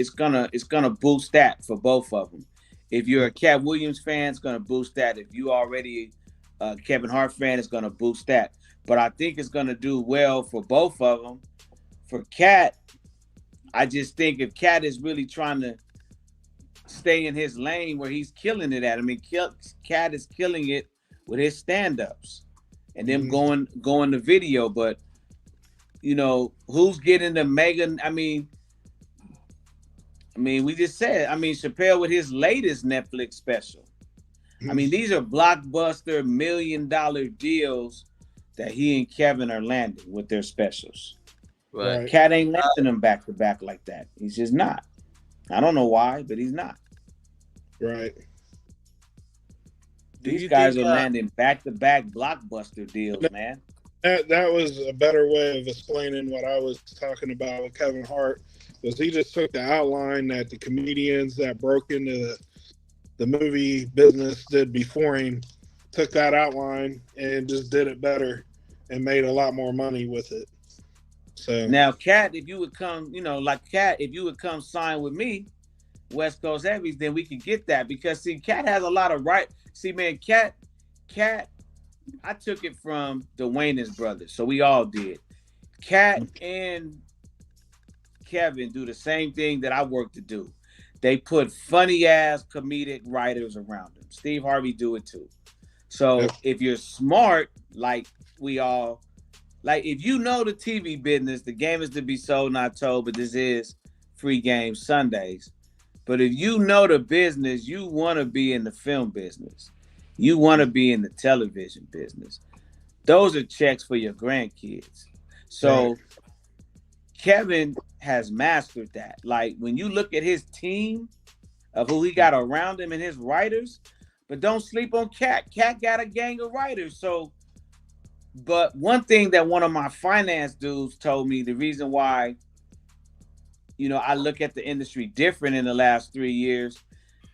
boost that for both of them. If you're a Katt Williams fan, it's gonna boost that. If you already a Kevin Hart fan, it's gonna boost that. But I think it's gonna do well for both of them. For KATT, I just think if KATT is really trying to stay in his lane where he's killing it at, I mean, KATT is killing it with his stand-ups and them going to video. But you know, who's getting the mega? I mean, we just said, Chappelle with his latest Netflix special. I mean, these are blockbuster $1 million deals that he and Kevin are landing with their specials. Right. KATT ain't landing them back to back like that. He's just not. I don't know why, but he's not. Right. These guys are landing back to back blockbuster deals, man. That was a better way of explaining what I was talking about with Kevin Hart. Was he just took the outline that the comedians that broke into the movie business did before him, took that outline and just did it better and made a lot more money with it. So now, KATT, if you would come, if you would come sign with me, West Coast Heavies, then we could get that because see, KATT has a lot of right. See, man, KATT, I took it from the Wayans brothers, so we all did. KATT and Kevin do the same thing that I work to do. They put funny ass comedic writers around them. Steve Harvey do it too. So if you're smart, like we all, like if you know the TV business, the game is to be sold, not told, but this is free game Sundays. But if you know the business, you want to be in the film business. You want to be in the television business. Those are checks for your grandkids. So Kevin has mastered that. Like when you look at his team of who he got around him and his writers, but don't sleep on KATT. KATT got a gang of writers. So, but one thing that one of my finance dudes told me, the reason why, I look at the industry different in the last 3 years,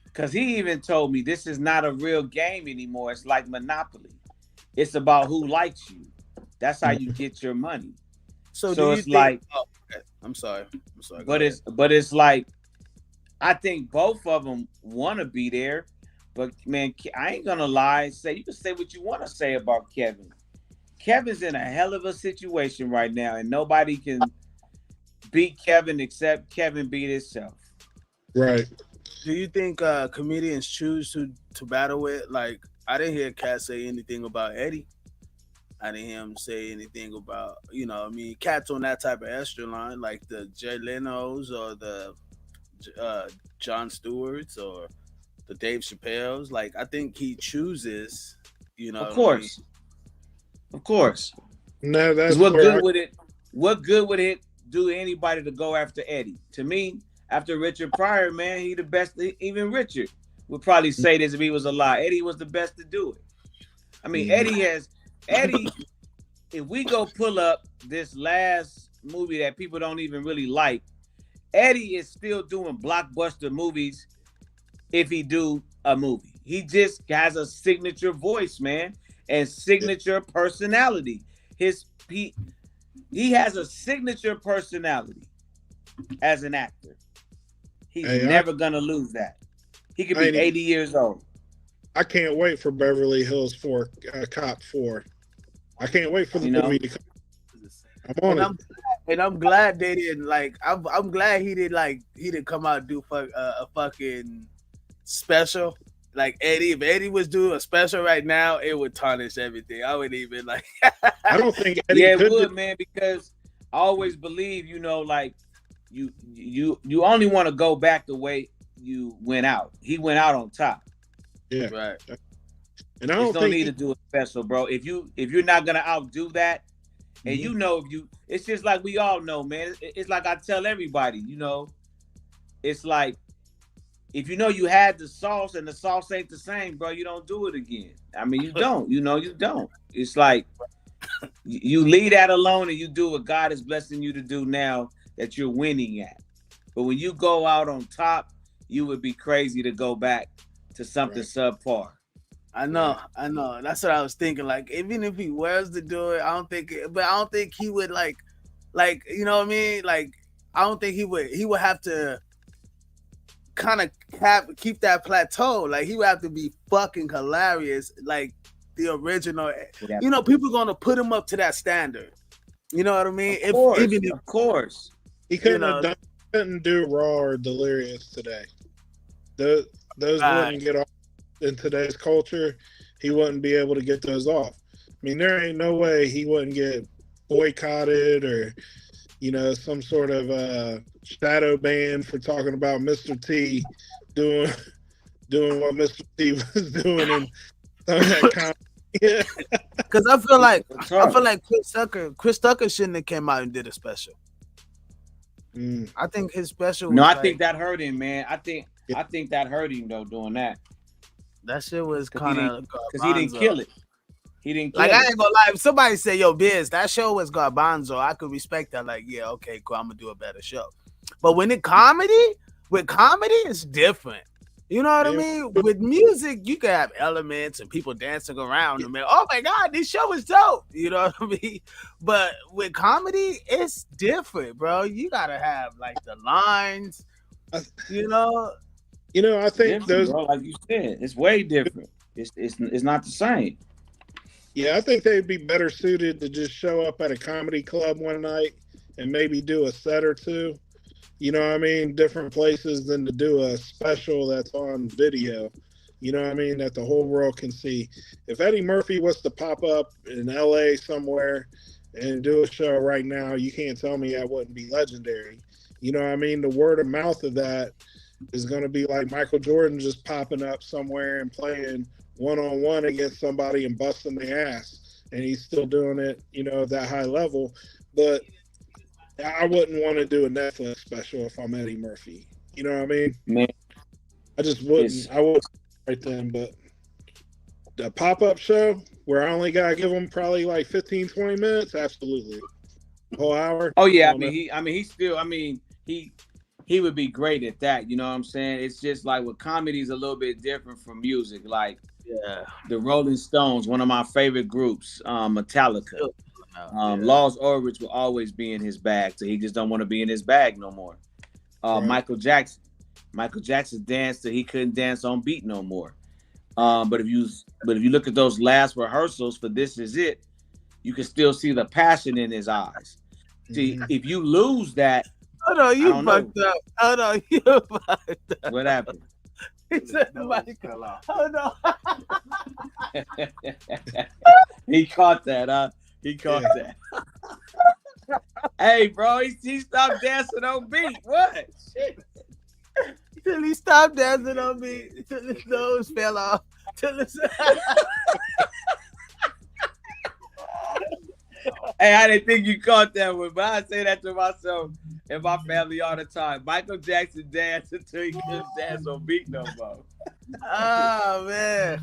because he even told me this is not a real game anymore. It's like Monopoly. It's about who likes you. That's how you get your money. So it's like, I'm sorry. But it's like, I think both of them want to be there. But man, I ain't gonna lie. You can say what you want to say about Kevin. Kevin's in a hell of a situation right now, and nobody can beat Kevin except Kevin beat himself. Right. Do you think comedians choose to battle with? Like, I didn't hear KATT say anything about Eddie. I didn't hear him say anything about, I mean, KATT's on that type of extra line, like the Jay Leno's or the Jon Stewart's or the Dave Chappelle's. Like, I think he chooses, Of course. Of course. No, that's what where good would it? What good would it do anybody to go after Eddie? To me, after Richard Pryor, man, he the best. Even Richard would probably say this if he was alive. Eddie was the best to do it. I mean, Eddie. If we go pull up this last movie that people don't even really like, Eddie is still doing blockbuster movies. If he do a movie, he just has a signature voice, man, and signature personality. He has a signature personality as an actor. He's never gonna lose that. He could be 80 years old. I can't wait for Beverly Hills 4, Cop 4. I can't wait for the movie to come. I'm glad they didn't like. I'm glad he didn't come out and do a fucking special like Eddie. If Eddie was doing a special right now, it would tarnish everything. I wouldn't even like. I don't think Eddie it would, man, because I always believe, like you only want to go back the way you went out. He went out on top. Yeah, right. And I don't need to do a special, bro. If you're not gonna outdo that, and it's just like we all know, man. It's like I tell everybody, it's like if you had the sauce and the sauce ain't the same, bro, you don't do it again. I mean, you don't. You don't. It's like you leave that alone and you do what God is blessing you to do now that you're winning at. But when you go out on top, you would be crazy to go back to something subpar. I know. That's what I was thinking. Like, even if he was to do it, I don't think he would like, you know what I mean? Like, I don't think he would have to kind of keep that plateau. Like, he would have to be fucking hilarious, like the original. Yeah. People gonna put him up to that standard. You know what I mean? Of course. He couldn't do Raw or Delirious today. Those wouldn't get off in today's culture. He wouldn't be able to get those off. I mean, there ain't no way he wouldn't get boycotted or, some sort of shadow ban for talking about Mr. T doing what Mr. T was doing in that comedy. Yeah. Because I feel like Chris Tucker shouldn't have came out and did a special. I think his special. No, I think that hurt him, man. I think that hurt him though doing that. That shit was kind of because he didn't kill it. He didn't kill I it. ain't gonna lie. If somebody say, "Yo, Biz, that show was garbanzo," I could respect that. Like, yeah, okay, cool. I'm gonna do a better show. But with comedy, it's different. You know what I mean? With music, you can have elements and people dancing around them. Oh my God, this show is dope. You know what I mean? But with comedy, it's different, bro. You gotta have like the lines. I think those, bro, like you said, it's way different. It's not the same. Yeah, I think they'd be better suited to just show up at a comedy club one night and maybe do a set or two. You know what I mean? Different places than to do a special that's on video. You know what I mean? That the whole world can see. If Eddie Murphy was to pop up in LA somewhere and do a show right now, you can't tell me that wouldn't be legendary. You know what I mean? The word of mouth of that is going to be like Michael Jordan just popping up somewhere and playing one-on-one against somebody and busting their ass. And he's still doing it, at that high level. But I wouldn't want to do a Netflix special if I'm Eddie Murphy. You know what I mean? Man, I just wouldn't. I wouldn't right then. But the pop-up show where I only got to give them probably like 15, 20 minutes, absolutely. A whole hour. Oh, yeah. He would be great at that. You know what I'm saying? It's just like with comedy is a little bit different from music. Like the Rolling Stones, one of my favorite groups, Metallica. Lost Ulrich will always be in his bag, so he just don't want to be in his bag no more. Right. Michael Jackson danced till he couldn't dance on beat no more. But if you look at those last rehearsals for This Is It, you can still see the passion in his eyes. See, if you lose that, hold on, you fucked up. Hold on, you fucked up. What happened? He said Michael. Hold on. He caught that, huh? He caught that. Hey, bro, he stopped dancing on beat. What? Shit. Till he stopped dancing on beat. Till his nose fell off. Till his... Hey, I didn't think you caught that one, but I say that to myself and my family all the time. Michael Jackson danced until he couldn't dance on beat no more. Oh, man.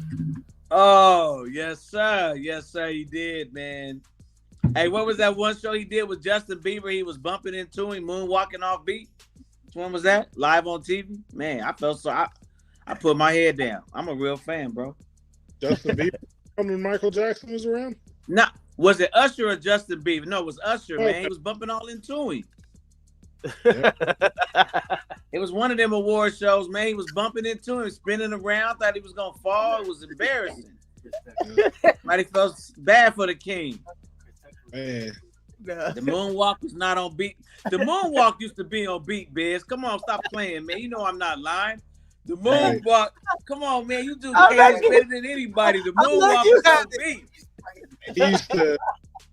Oh, yes, sir. Yes, sir, he did, man. Hey, what was that one show he did with Justin Bieber? He was bumping into him, moonwalking off beat. Which one was that? Live on TV? Man, I felt so... I put my head down. I'm a real fan, bro. Justin Bieber when Michael Jackson was around? Nah, was it Usher or Justin Bieber? No, it was Usher, man. He was bumping all into him. It was one of them award shows, man. He was bumping into him, spinning around, thought he was going to fall. It was embarrassing. Somebody felt bad for the king. Man. The moonwalk was not on beat. The moonwalk used to be on beat, Biz. Come on, stop playing, man. You know I'm not lying. The moonwalk, come on, man. You do better than anybody. The moonwalk was on beat.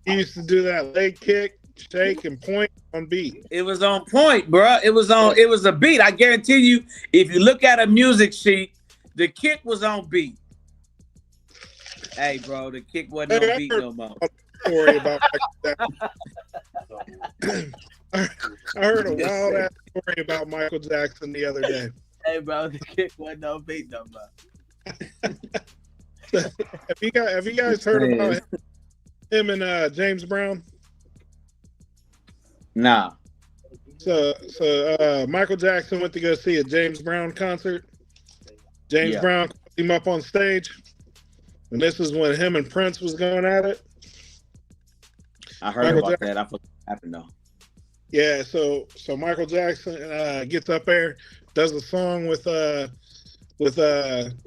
He used to do that leg kick, shake, and point on beat. It was on point, bro. It was a beat. I guarantee you, if you look at a music sheet, the kick was on beat. Hey, bro, the kick wasn't on beat no more. Story about I heard a wild ass story about Michael Jackson the other day. Hey, bro, the kick wasn't on beat no more. Have you guys heard about him and James Brown? Nah. So Michael Jackson went to go see a James Brown concert. James Brown called him up on stage, and this is when him and Prince was going at it. I heard about that. I forgot what happened though. Yeah, so Michael Jackson gets up there, does a song with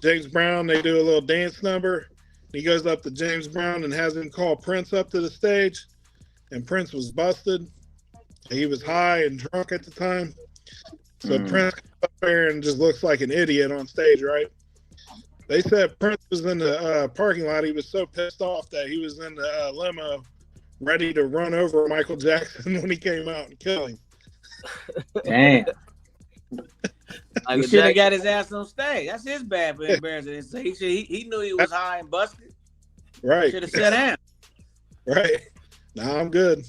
James Brown. They do a little dance number. He goes up to James Brown and has him call Prince up to the stage, and Prince was busted. He was high and drunk at the time. So Prince comes up there and just looks like an idiot on stage, right? They said Prince was in the parking lot. He was so pissed off that he was in the limo ready to run over Michael Jackson when he came out and kill him. Damn. He should have got his ass on stage. That's his bad for embarrassing. He knew he was high and busted. Right. Should have sat down. Right. Nah, I'm good.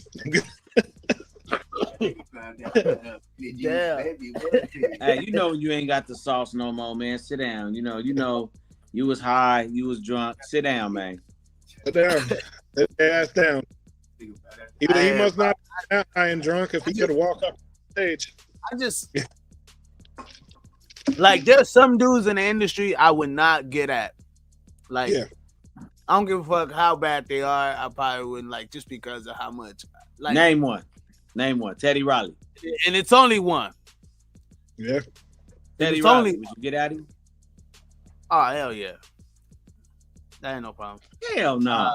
Yeah. Hey, you know you ain't got the sauce no more, man. Sit down. You know, you was high, you was drunk. Sit down, man. Sit down. Sit your ass down. He must not be high and drunk if he could have walked up the stage. I just like there's some dudes in the industry I would not get at. Like I don't give a fuck how bad they are. I probably wouldn't like just because of how much. Like Name one. Teddy Riley. And it's only one. Yeah. Teddy Riley. Would you get at him? Oh hell yeah. That ain't no problem. Hell no.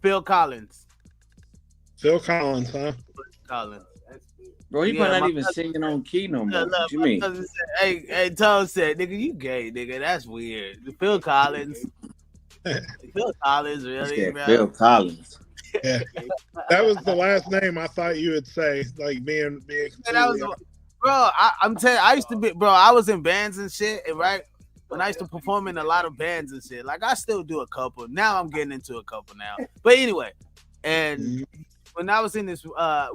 Phil Collins. Phil Collins, huh? Collins. Bro, he probably not even singing on key no more. What you mean? Hey, Tom said, nigga, you gay, nigga. That's weird. Phil Collins. Phil Collins, really, bro? Phil Collins. Yeah. That was the last name I thought you would say, like being bro, I'm telling you, I used to be, bro, I was in bands and shit, right? When I used to perform in a lot of bands and shit. Like, I still do a couple. Now I'm getting into a couple now. But anyway, and when I was in this,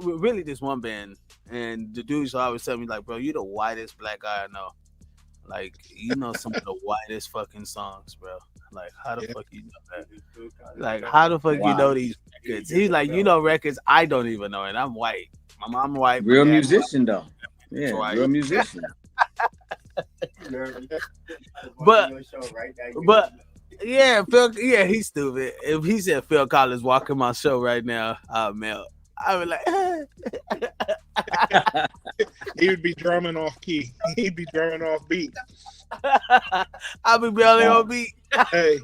really this one band, and the dudes always tell me, like, bro, you the whitest black guy I know. Like, you know some of the whitest fucking songs, bro. Like, how the fuck you know that? Like, how the fuck you know these records? He's like, you know records I don't even know, and I'm white. My mom white. Real musician, though. Yeah, white. Real musician. but yeah, Phil. Yeah, he's stupid. If he said Phil Collins walking my show right now, I'll melt. I would like. He would be drumming off key. He'd be drumming off beat. I'll be barely on beat. Hey,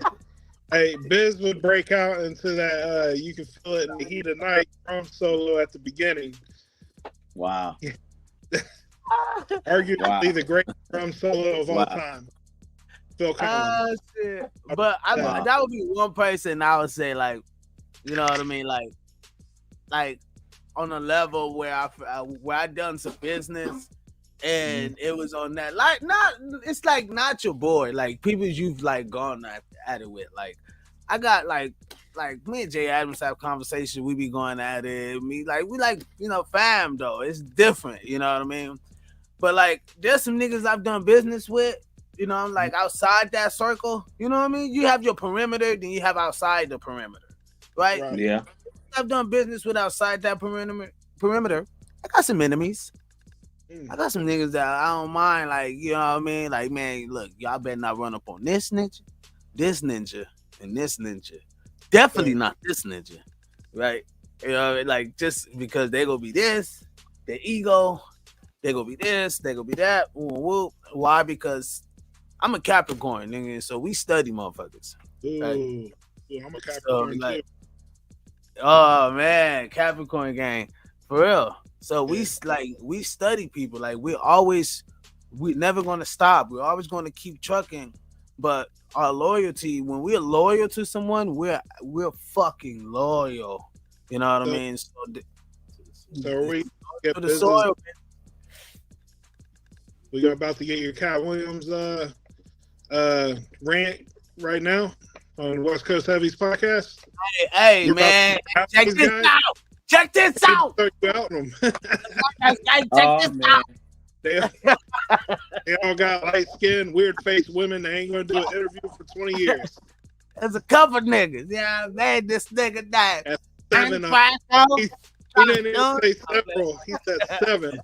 Hey, Biz would break out into that. You can feel it in the heat of night drum solo at the beginning. Wow. Arguably the greatest drum solo of all Wow. time. Phil Collins. Shit. But Wow. that would be one person I would say, like, you know what I mean, like on a level where I done some business, and it was on that, like, not your boy, like people you've like gone at it with. Like I got like me and Jay Adams have conversations, we be going at it. We like fam though. It's different, you know what I mean? But like there's some niggas I've done business with, you know, like outside that circle, you know what I mean? You have your perimeter, then you have outside the perimeter, right? Yeah. I've done business with outside that perimeter. I got some enemies. I got some niggas that I don't mind, like, you know what I mean? Like, man, look, y'all better not run up on this ninja, and this ninja. Definitely not this ninja, right? You know, like, just because they gonna be this, their ego, they gonna be this, they gonna be that. Woo. Why? Because I'm a Capricorn, nigga, so we study motherfuckers. Right? Ooh, I'm a Capricorn too. Oh man, Capricorn gang, for real. So we study people. Like we never gonna stop. We're always gonna keep trucking. But our loyalty, when we're loyal to someone, we're fucking loyal. You know what I mean? So we get to the soil. We're about to get your Cat Williams rant right now on West Coast Heavies podcast. Hey man, check this out. Check this out. Check this out. They all got light skin, weird faced women. They ain't gonna do an interview for 20 years. There's a couple niggas. Yeah, man, this nigga died. That's 7. He didn't even say several. He said 7.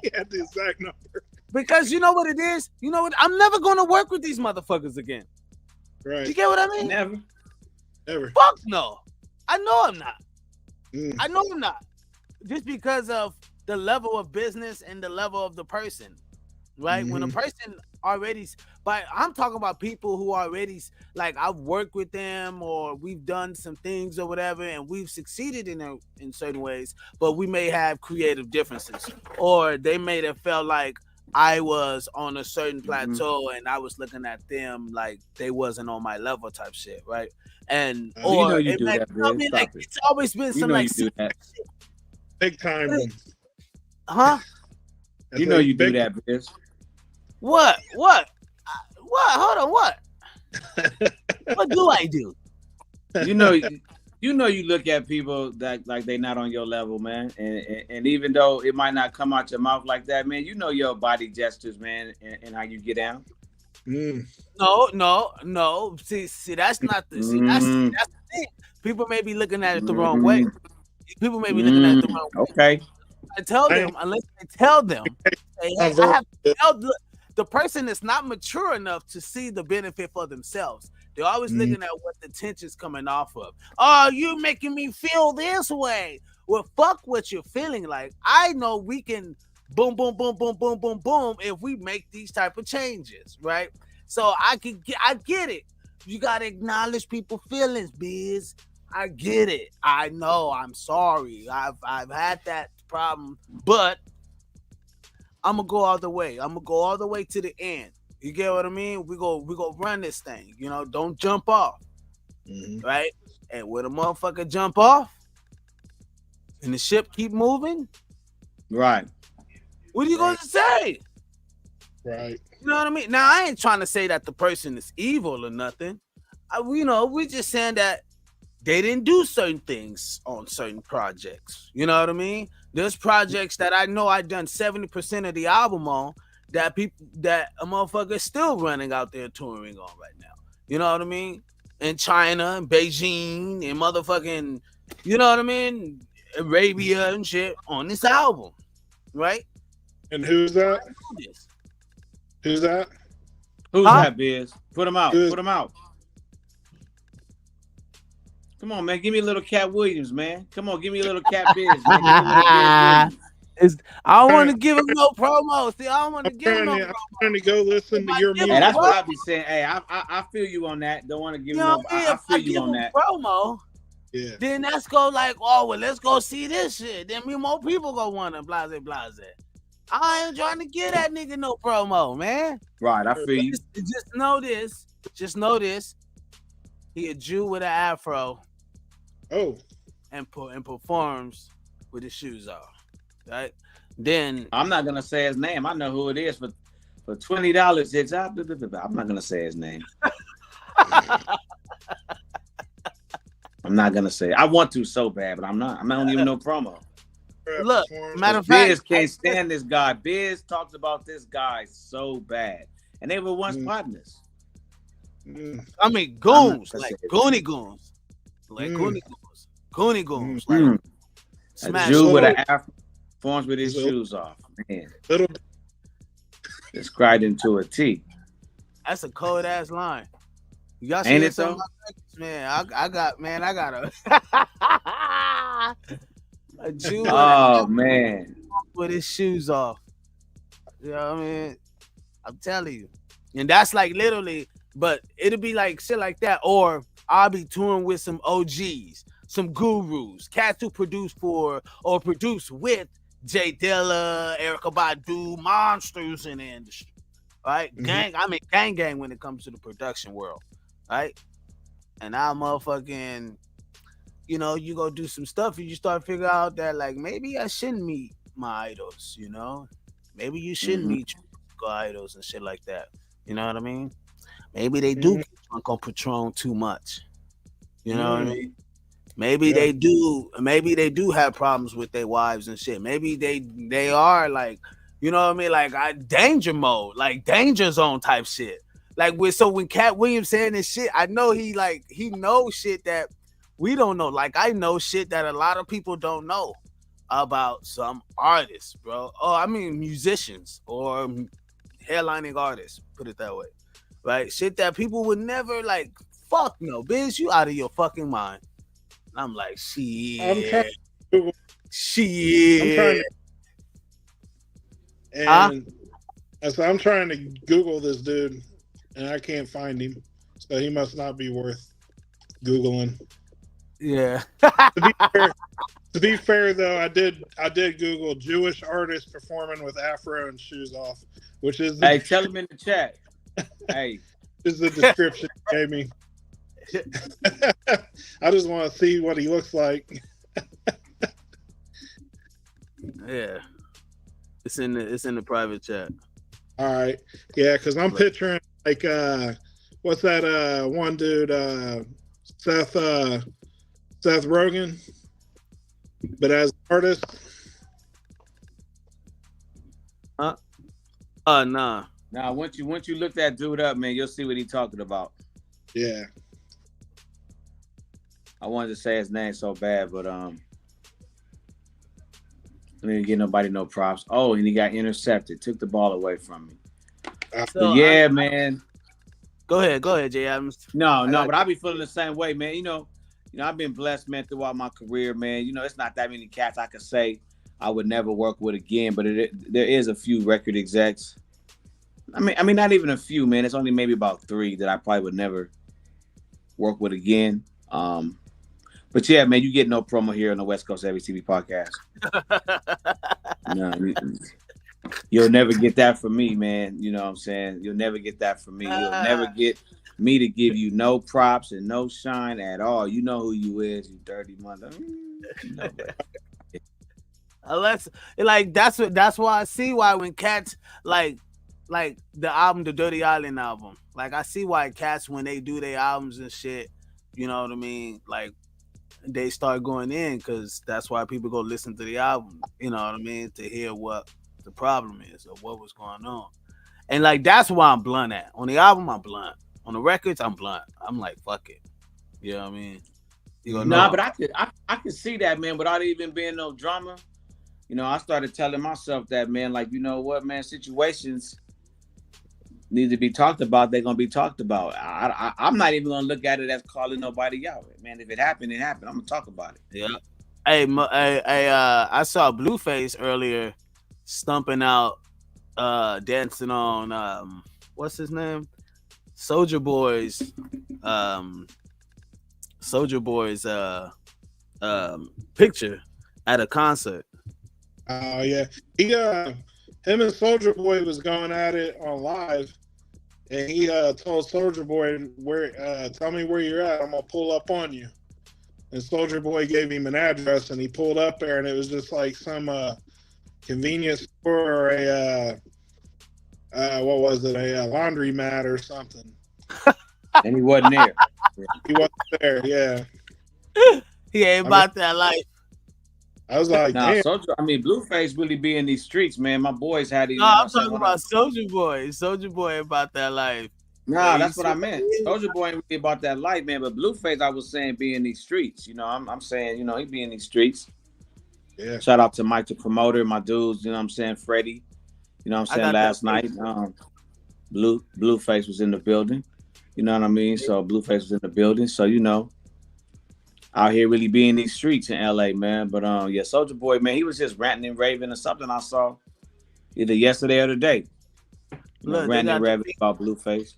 He had the exact number. Because you know what it is? You know what? I'm never gonna work with these motherfuckers again. Right. You get what I mean? Never. Fuck no. I know I'm not. I know I'm not. Just because of the level of business and the level of the person, right? When a person already, but I'm talking about people who already, like, I've worked with them or we've done some things or whatever, and we've succeeded in certain ways, but we may have creative differences, or they may have felt like I was on a certain plateau and I was looking at them like they wasn't on my level type shit, right? And or you do that, like, it's always been some like you do that. Big time. Huh? You know you do that, Biz. What? Hold on, what? What do I do? You know you look at people that like they not on your level, man. And even though it might not come out your mouth like that, man, you know your body gestures, man, and how you get down. No. See, that's not the that's the thing. People may be looking at it the wrong way. People may be looking at it the wrong way. Okay. I tell them, unless I tell them, hey, I have to tell the person that's not mature enough to see the benefit for themselves. They're always looking at what the tension's coming off of. Oh, you making me feel this way. Well, fuck what you're feeling like. I know we can boom, boom, boom, boom, boom, boom, boom if we make these type of changes, right? So I get it. You gotta acknowledge people's feelings, Biz. I get it. I know. I'm sorry. I've had that problem, but I'm gonna go all the way. I'm gonna go all the way to the end. You get what I mean? We go run this thing. You know, don't jump off, right? And when a motherfucker jump off, and the ship keep moving, right? What are you gonna say? Right. You know what I mean? Now I ain't trying to say that the person is evil or nothing. We're just saying that they didn't do certain things on certain projects. You know what I mean? There's projects that I know I done 70% of the album on that a motherfucker is still running out there touring on right now. You know what I mean? In China and Beijing and motherfucking, you know what I mean? Arabia and shit on this album, right? And who's that? Who's that? Who's that, Biz? Put them out. Put them out. Come on, man. Give me a little Cat Williams, man. Come on, give me a little Cat Biz, man. I don't want to give him no promo. See, I don't want to give him no I'm promo. trying to go listen to your give music. And that's what promo, I be saying. Hey, I feel you on that. Don't want to give you him know no. what I mean? I If feel I you give on him that. promo, Yeah. then let's go like, oh well, let's go see this shit. Then more people gonna want to blase. I ain't trying to give that nigga no promo, man. Right, I feel you. Just know this. Just know this. He a Jew with an afro. Oh. And performs with his shoes off. Right? Then I'm not gonna say his name. I know who it is for $20. It's I'm not gonna say his name. I'm not gonna say it. I want to so bad, but I'm not. I'm not gonna give him no promo. Look, matter of fact, Biz can't stand this guy. Biz talks about this guy so bad, and they were once partners. I mean, goons, like Goonie goons, like Goonie goons, like a Jew with an afro forms with his shoes off. Man, described him to a T. That's a cold ass line. Y'all Ain't it though? Man, I got a Jew. Oh man, with his shoes off. You know what I mean? I'm telling you, and that's like literally. But it'll be like shit like that, or I'll be touring with some OGs, some gurus, cats who produce for or produce with Jay Dilla, Erykah Badu, monsters in the industry, right? Mm-hmm. Gang when it comes to the production world, right? And now motherfucking, you know, you go do some stuff and you start figuring out that like maybe I shouldn't meet my idols, you know? Maybe you shouldn't meet your idols and shit like that. You know what I mean? Maybe they do get drunk on Patron too much. You know what I mean? Maybe they do. Maybe they do have problems with their wives and shit. Maybe they are like, you know what I mean? Like danger mode, like danger zone type shit. Like when Katt Williams saying this shit, I know he knows shit that we don't know. Like I know shit that a lot of people don't know about some artists, bro. Oh, I mean musicians or headlining artists. Put it that way. Right? Shit that people would never like, fuck no, bitch, you out of your fucking mind. And I'm like, shit. I'm trying to Google this dude and I can't find him. So he must not be worth Googling. Yeah. To be fair though, I did Google Jewish artist performing with afro and shoes off, which is hey, tell him in the chat. Hey, this is the description he gave me. I just want to see what he looks like. Yeah, it's in the private chat. All right, yeah, because I'm picturing like what's that one dude Seth Rogen, but as an artist. Nah. Now, once you look that dude up, man, you'll see what he's talking about. Yeah. I wanted to say his name so bad, but I didn't give nobody no props. Oh, and he got intercepted. Took the ball away from me. So, yeah, man. Go ahead, Jay Adams. No, but I be feeling the same way, man. You know, I've been blessed, man, throughout my career, man. You know, it's not that many cats I could say I would never work with again, but there is a few record execs. I mean, not even a few, man. It's only maybe about 3 that I probably would never work with again. But yeah, man, you get no promo here on the West Coast Heavies TV podcast. No, you'll never get that from me, man. You know what I'm saying? You'll never get that from me. You'll never get me to give you no props and no shine at all. You know who you is, you dirty mother. No, unless like that's why I see why when cats like the album, the Dirty Island album, like I see why cats when they do their albums and shit, you know what I mean, like they start going in because that's why people go listen to the album, you know what I mean, to hear what the problem is or what was going on. And like that's why I'm blunt at. On the album, I'm blunt. On the records, I'm blunt. I'm like, fuck it. You know what I mean? But I could see that, man, without even being no drama. You know, I started telling myself that, man, like, you know what, man, situations need to be talked about. They're gonna be talked about. I'm not even gonna look at it as calling nobody out, man. If it happened, it happened. I'm gonna talk about it. Yeah. I saw Blueface earlier stumping out, dancing on what's his name? Soldier Boy's picture at a concert. Oh yeah, he him and Soldier Boy was going at it on live, and he told Soldier Boy, "Where? Tell me where you're at. I'm gonna pull up on you." And Soldier Boy gave him an address, and he pulled up there, and it was just like some convenience store or a what was it? A laundromat or something. And he wasn't there. He wasn't there. Yeah, He ain't about that life. I was like, Nah, damn. Soldier. I mean, Blueface really be in these streets, man. My boys had these. No, I'm talking about Soldier Boy. Soldier Boy ain't about that life. Nah, that's what I meant. Soldier Boy ain't really about that life, man. But Blueface, I was saying, be in these streets. You know, I'm saying, you know, he be in these streets. Yeah. Shout out to Mike, the promoter, my dudes. You know, what I'm saying, Freddie. You know, what I'm saying, last night, Blueface was in the building. You know what I mean? So Blueface was in the building. So you know, out here really being these streets in LA, man. But yeah, Soldier Boy, man, he was just ranting and raving or something I saw either yesterday or today. You know, ranting and raving about Blueface.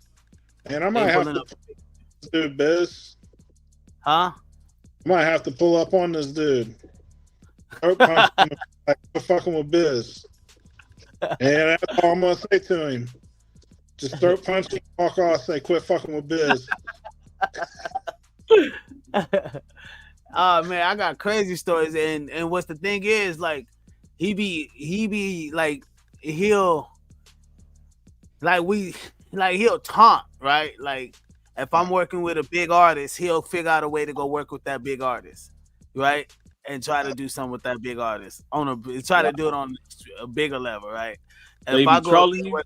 And I might have to do Biz. Huh? I might have to pull up on this dude. Like, fucking with Biz. And that's all I'm gonna say to him. Just throat punch him, walk off, say quit fucking with Biz. Oh man, I got crazy stories, and what's the thing is, like, he be like, he'll taunt, right? Like, if I'm working with a big artist, he'll figure out a way to go work with that big artist, right? And try to do something with that big artist try to do it on a bigger level, right? So if I go trolling you?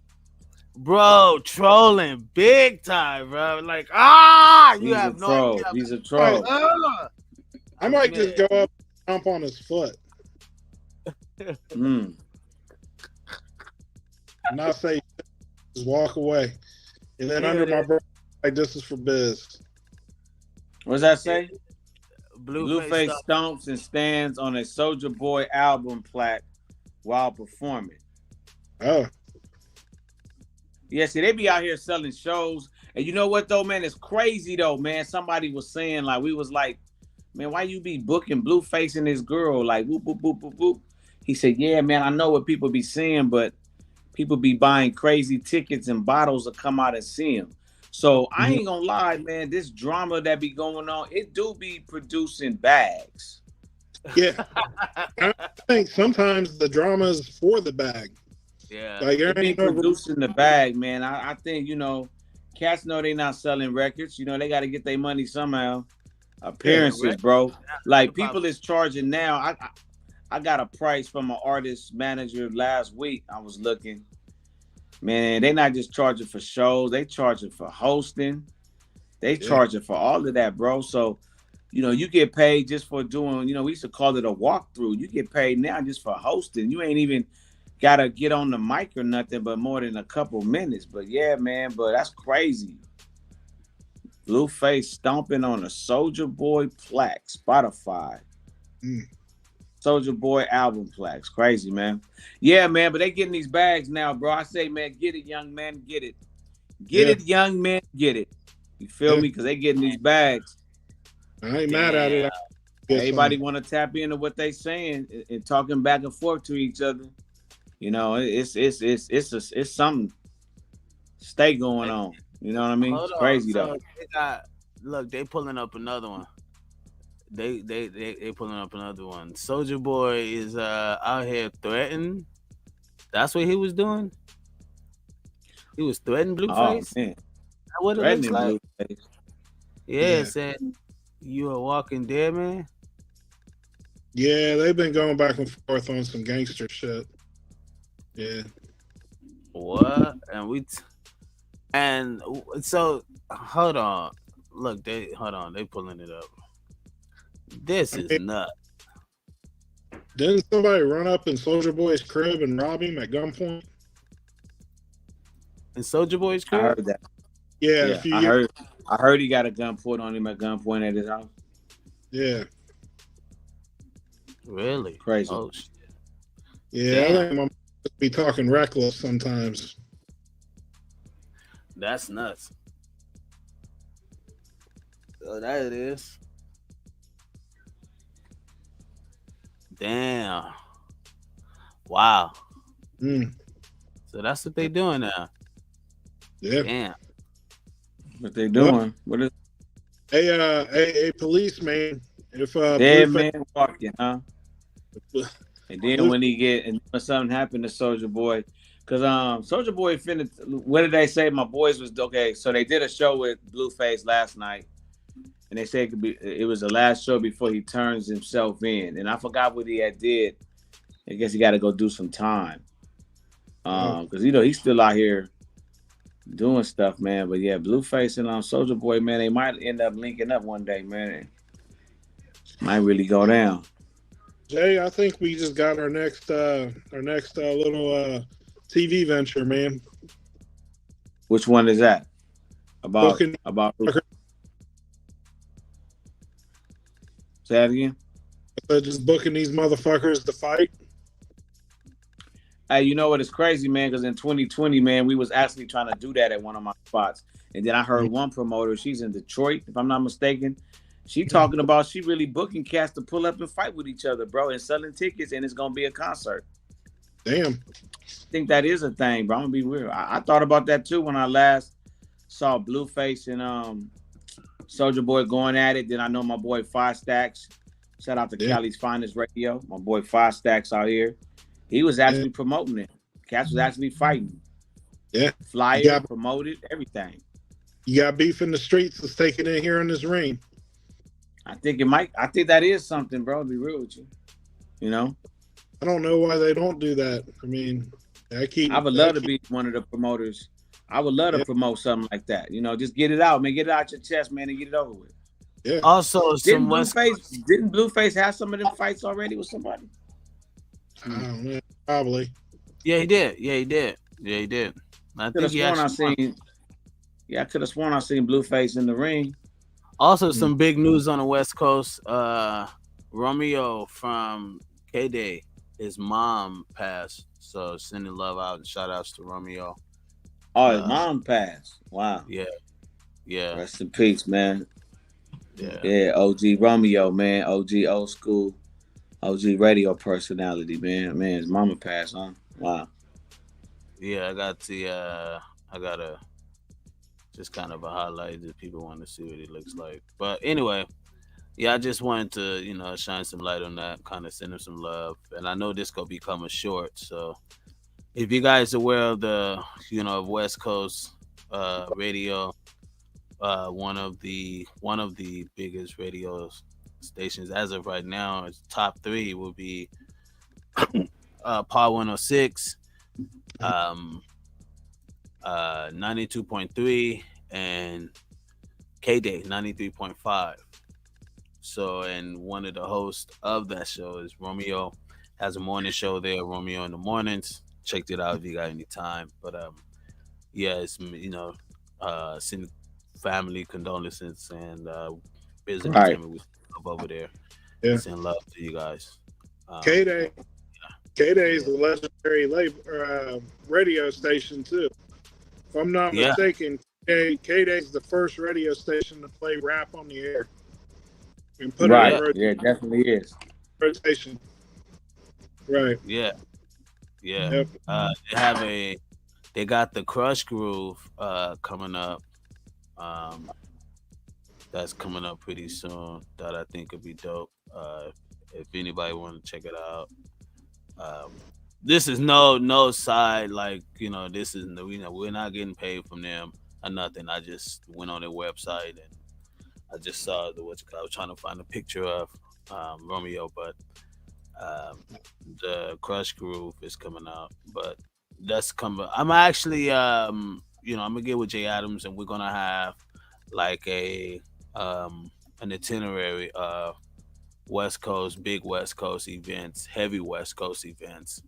Bro, trolling big time, bro. Like, you have no idea. He's a troll. I might just go up and jump on his foot. And not say, just walk away. And then under my breath, like, this is for Biz. What does that say? Blueface stomps and stands on a Soldier Boy album plaque while performing. Oh. Yeah, see, they be out here selling shows. And you know what, though, man? It's crazy, though, man. Somebody was saying, like, we was like, man, why you be booking Blueface and this girl? Like, whoop, whoop, whoop, whoop, whoop. He said, yeah, man, I know what people be saying, but people be buying crazy tickets and bottles to come out and see him. So I ain't gonna lie, man, this drama that be going on, it do be producing bags. Yeah. I think sometimes the drama is for the bag. Yeah. Like, It be producing the bag, man. I think, you know, cats know they not selling records. You know, they got to get their money somehow. Appearances, bro. Like, people is charging now. I got a price from an artist manager last week. I was looking. Man, they not just charging for shows. They charging for hosting. They charging for all of that, bro. So, you know, you get paid just for doing, you know, we used to call it a walkthrough. You get paid now just for hosting. You ain't even got to get on the mic or nothing but more than a couple minutes. But yeah, man, but that's crazy. Blueface stomping on a Soldier Boy plaque, Spotify. Soldier Boy album plaques. Crazy, man. Yeah, man, but they getting these bags now, bro. I say, man, get it, young man, get it. Get it, young man, get it. You feel me? Because they getting these bags. I ain't mad at it. Everybody want to tap into what they saying and talking back and forth to each other. You know, it's something stay going on. You know what I mean? It's crazy though. They pulling up another one. They pulling up another one. Soldier Boy is out here threatening. That's what he was doing. He was threatening Blueface. Oh, man. What it looks like. Blueface. Yeah, saying you a walking dead man. Yeah, they've been going back and forth on some gangster shit. Yeah. What? And so hold on. Look, they pulling it up. This is nuts. Didn't somebody run up in Soldier Boy's crib and rob him at gunpoint? In Soldier Boy's crib? I heard that. Yeah, I heard he got a gun put on him at gunpoint at his house. Yeah. Really? Crazy. Oh shit. Yeah, I Damn. think my mom must be talking reckless sometimes. That's nuts. So that it is. Damn. Wow. Mm, So that's what they doing now. yeah. Damn. What they Well, doing? What is a policeman, if dead Blueface, man walking, huh? And then Blue, when something happened to Soldier Boy, because Soldier Boy finna, what did they say? My boys was okay. So they did a show with Blueface last night, and they said it was the last show before he turns himself in. And I forgot what he had did. I guess he got to go do some time, because he's still out here doing stuff, man. But yeah, Blueface and Soldier Boy, man, they might end up linking up one day, man. It might really go down. Jay, I think we just got our next little TV venture, man. Which one is that? About Booking. Say that again. Just booking these motherfuckers to fight. Hey, you know what? It's crazy, man. Because in 2020, man, we was actually trying to do that at one of my spots, and then I heard one promoter. She's in Detroit, if I'm not mistaken. She talking about she really booking cats to pull up and fight with each other, bro, and selling tickets, and it's gonna be a concert. Damn. I think that is a thing, bro. I'm gonna be real. I thought about that too when I last saw Blueface and Soldier Boy going at it. Then I know my boy Five Stacks. Shout out to Cali's Finest Radio. My boy Five Stacks out here. He was actually promoting it. Cats was actually fighting. Yeah. Flyer, promoted, everything. You got beef in the streets. Let's take it in here in this ring. I think that is something, bro, to be real with you. You know? I don't know why they don't do that. I mean, I would love to be one of the promoters. I would love to promote something like that. You know, just get it out, man. Get it out your chest, man, and get it over with. Yeah. Also, didn't Blueface have some of them fights already with somebody? I don't know. Probably. Yeah, he did. I think he actually I could have sworn I seen Blueface in the ring. Also, some big news on the West Coast. Romeo from KATT, his mom passed. So sending love out and shout outs to Romeo. Oh, his mom passed. Wow. Yeah. Rest in peace, man. Yeah. OG Romeo, man. OG old school. OG radio personality, man. Man, his mama passed, huh? Wow. Yeah, I got just kind of a highlight that people want to see what it looks like. But anyway, yeah, I just wanted to, shine some light on that, kind of send him some love. And I know this gonna become a short, so if you guys are aware of the, West Coast radio, one of the biggest radio stations as of right now, is top 3 will be Power 106, 92.3, and KATT 93.5. So, and one of the hosts of that show is Romeo. Has a morning show there, Romeo in the Mornings. Check it out if you got any time. But yeah, it's send family condolences and business entertainment with love over there. Yeah. Send love to you guys. KATT is a legendary radio station too. If I'm not mistaken, KATT is the first radio station to play rap on the air. And put right. It it definitely is. Rotation. Right. Yeah. Yep. They got the Crush Groove coming up. That's coming up pretty soon. That I think could be dope. If anybody want to check it out. This is no side, this is we're not getting paid from them or nothing. I just went on their website and I just saw I was trying to find a picture of Romeo, but the Crush Groove is coming out. But that's coming. I'm actually I'm gonna get with Jay Adams and we're gonna have like an itinerary of big West Coast events, heavy West Coast events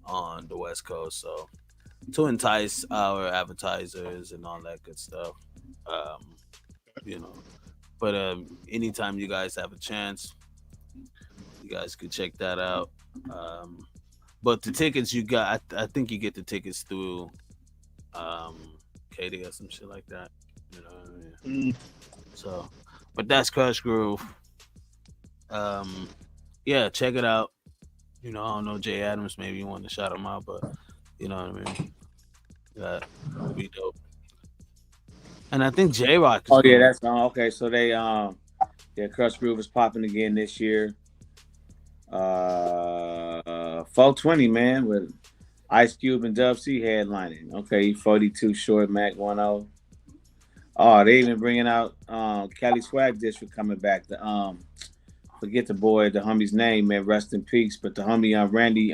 on the West Coast. So to entice our advertisers and all that good stuff, But anytime you guys have a chance, guys could check that out. But the tickets you got, I think you get the tickets through KATT or some shit like that. You know what I mean? So, but that's Crush Groove. Yeah, check it out. You know, I don't know Jay Adams. Maybe you want to shout him out, but you know what I mean. That would be dope. And I think J Rock. Oh yeah, that's okay. So they Crush Groove is popping again this year. 420, man, with Ice Cube and Dub C headlining. Okay, 42 Short Mac 10. Oh, they even bringing out Cali Swag District coming back. The forget the homie's name, man. Rest in peace. But the homie Randy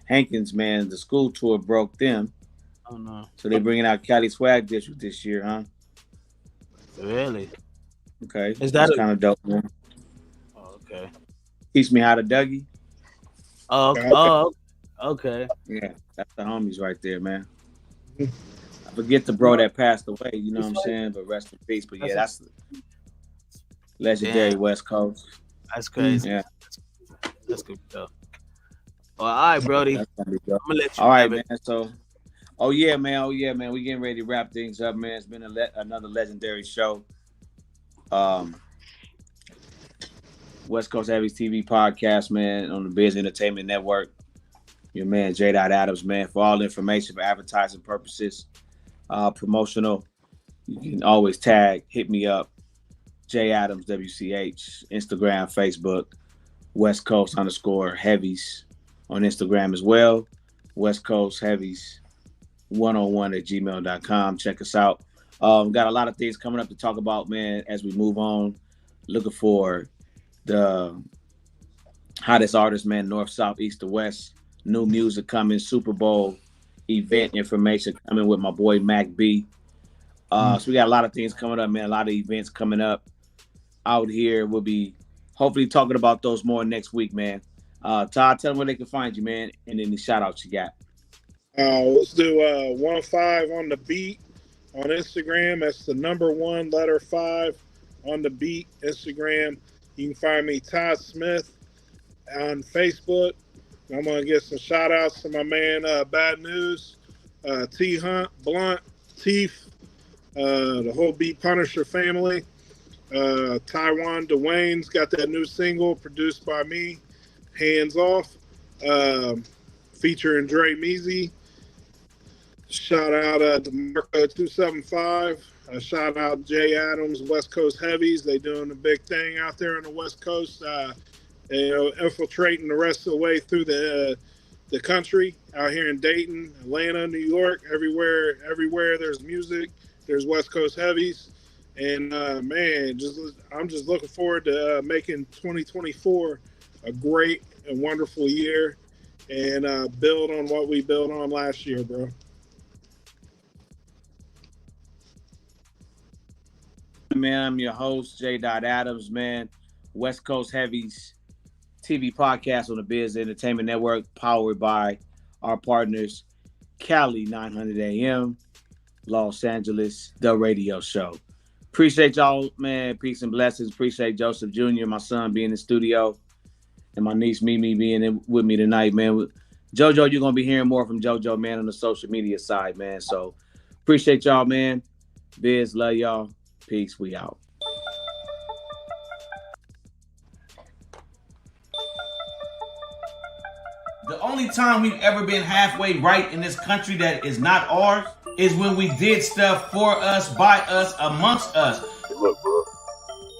Hankins, man, the school tour broke them. Oh no! So they bringing out Cali Swag District this year, huh? Really? Okay, Is that kind of dope, man? Oh, okay. Teach me how to Dougie. Oh, okay. Yeah, that's the homies right there, man. I forget the bro that passed away, you know what I'm saying? But rest in peace. But yeah, that's legendary West Coast. That's crazy. Yeah. That's good stuff. Well, all right, Brody. I'm gonna let you. All right, man. So, oh yeah, man. We getting ready to wrap things up, man. It's been another legendary show. West Coast Heavies TV podcast, man, on the Biz Entertainment Network. Your man J. Adams, man. For all information for advertising purposes, promotional, you can always hit me up. J Adams WCH, Instagram, Facebook, West Coast _Heavies on Instagram as well. West Coast Heavies 101@gmail.com. Check us out. Got a lot of things coming up to talk about, man, as we move on. Looking for the hottest artists, man, north, south, east to west. New music coming, Super Bowl event information coming with my boy Mac B. So we got a lot of things coming up, man. A lot of events coming up out here. We'll be hopefully talking about those more next week, man. Todd, tell them where they can find you, man, and any shout outs you got. Let's do 15 on the beat on Instagram. That's the number 1 letter 5 on the beat Instagram. You can find me Todd Smith on Facebook. I'm gonna get some shout outs to my man Bad News, T Hunt, Blunt, Teeth, the whole Beat Punisher family. Taiwan Dwayne's got that new single produced by me, Hands Off, featuring Dre Meezy. Shout out to Marco 275. Shout out Jay Adams, West Coast Heavies. They doing a big thing out there on the West Coast. Infiltrating the rest of the way through the country out here in Dayton, Atlanta, New York, everywhere there's music, there's West Coast Heavies. And man, I'm just looking forward to making 2024 a great and wonderful year and build on what we built on last year, bro. Man, I'm your host, J. Adams, man. West Coast Heavies TV podcast on the Biz Entertainment Network, powered by our partners, Cali 900 AM, Los Angeles, The Radio Show. Appreciate y'all, man. Peace and blessings. Appreciate Joseph Jr., my son, being in the studio, and my niece Mimi being with me tonight, man. JoJo, you're going to be hearing more from JoJo, man, on the social media side, man. So appreciate y'all, man. Biz, love y'all. Peace. We out. The only time we've ever been halfway right in this country that is not ours is when we did stuff for us, by us, amongst us. Look, bro.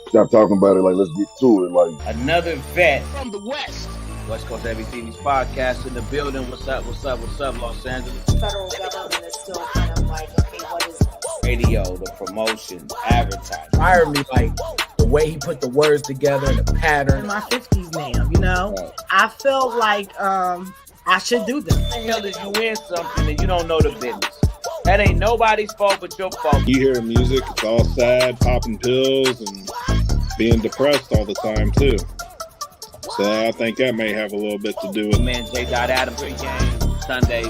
Stop talking about it. Like, let's get to it. Like, another vet from the West. West Coast Heavy TV's podcast in the building. What's up, Los Angeles? Federal government is still kind of like, okay, what is this? Radio, the promotion, advertising. Inspired me, like the way he put the words together and the pattern. In my 50s now, you know, right. I felt like I should do this. What the hell is you in something and you don't know the business? That ain't nobody's fault but your fault. You hear music, it's all sad, popping pills, and being depressed all the time too. So I think that may have a little bit to do with it. Man, J. Adams pregame Sunday.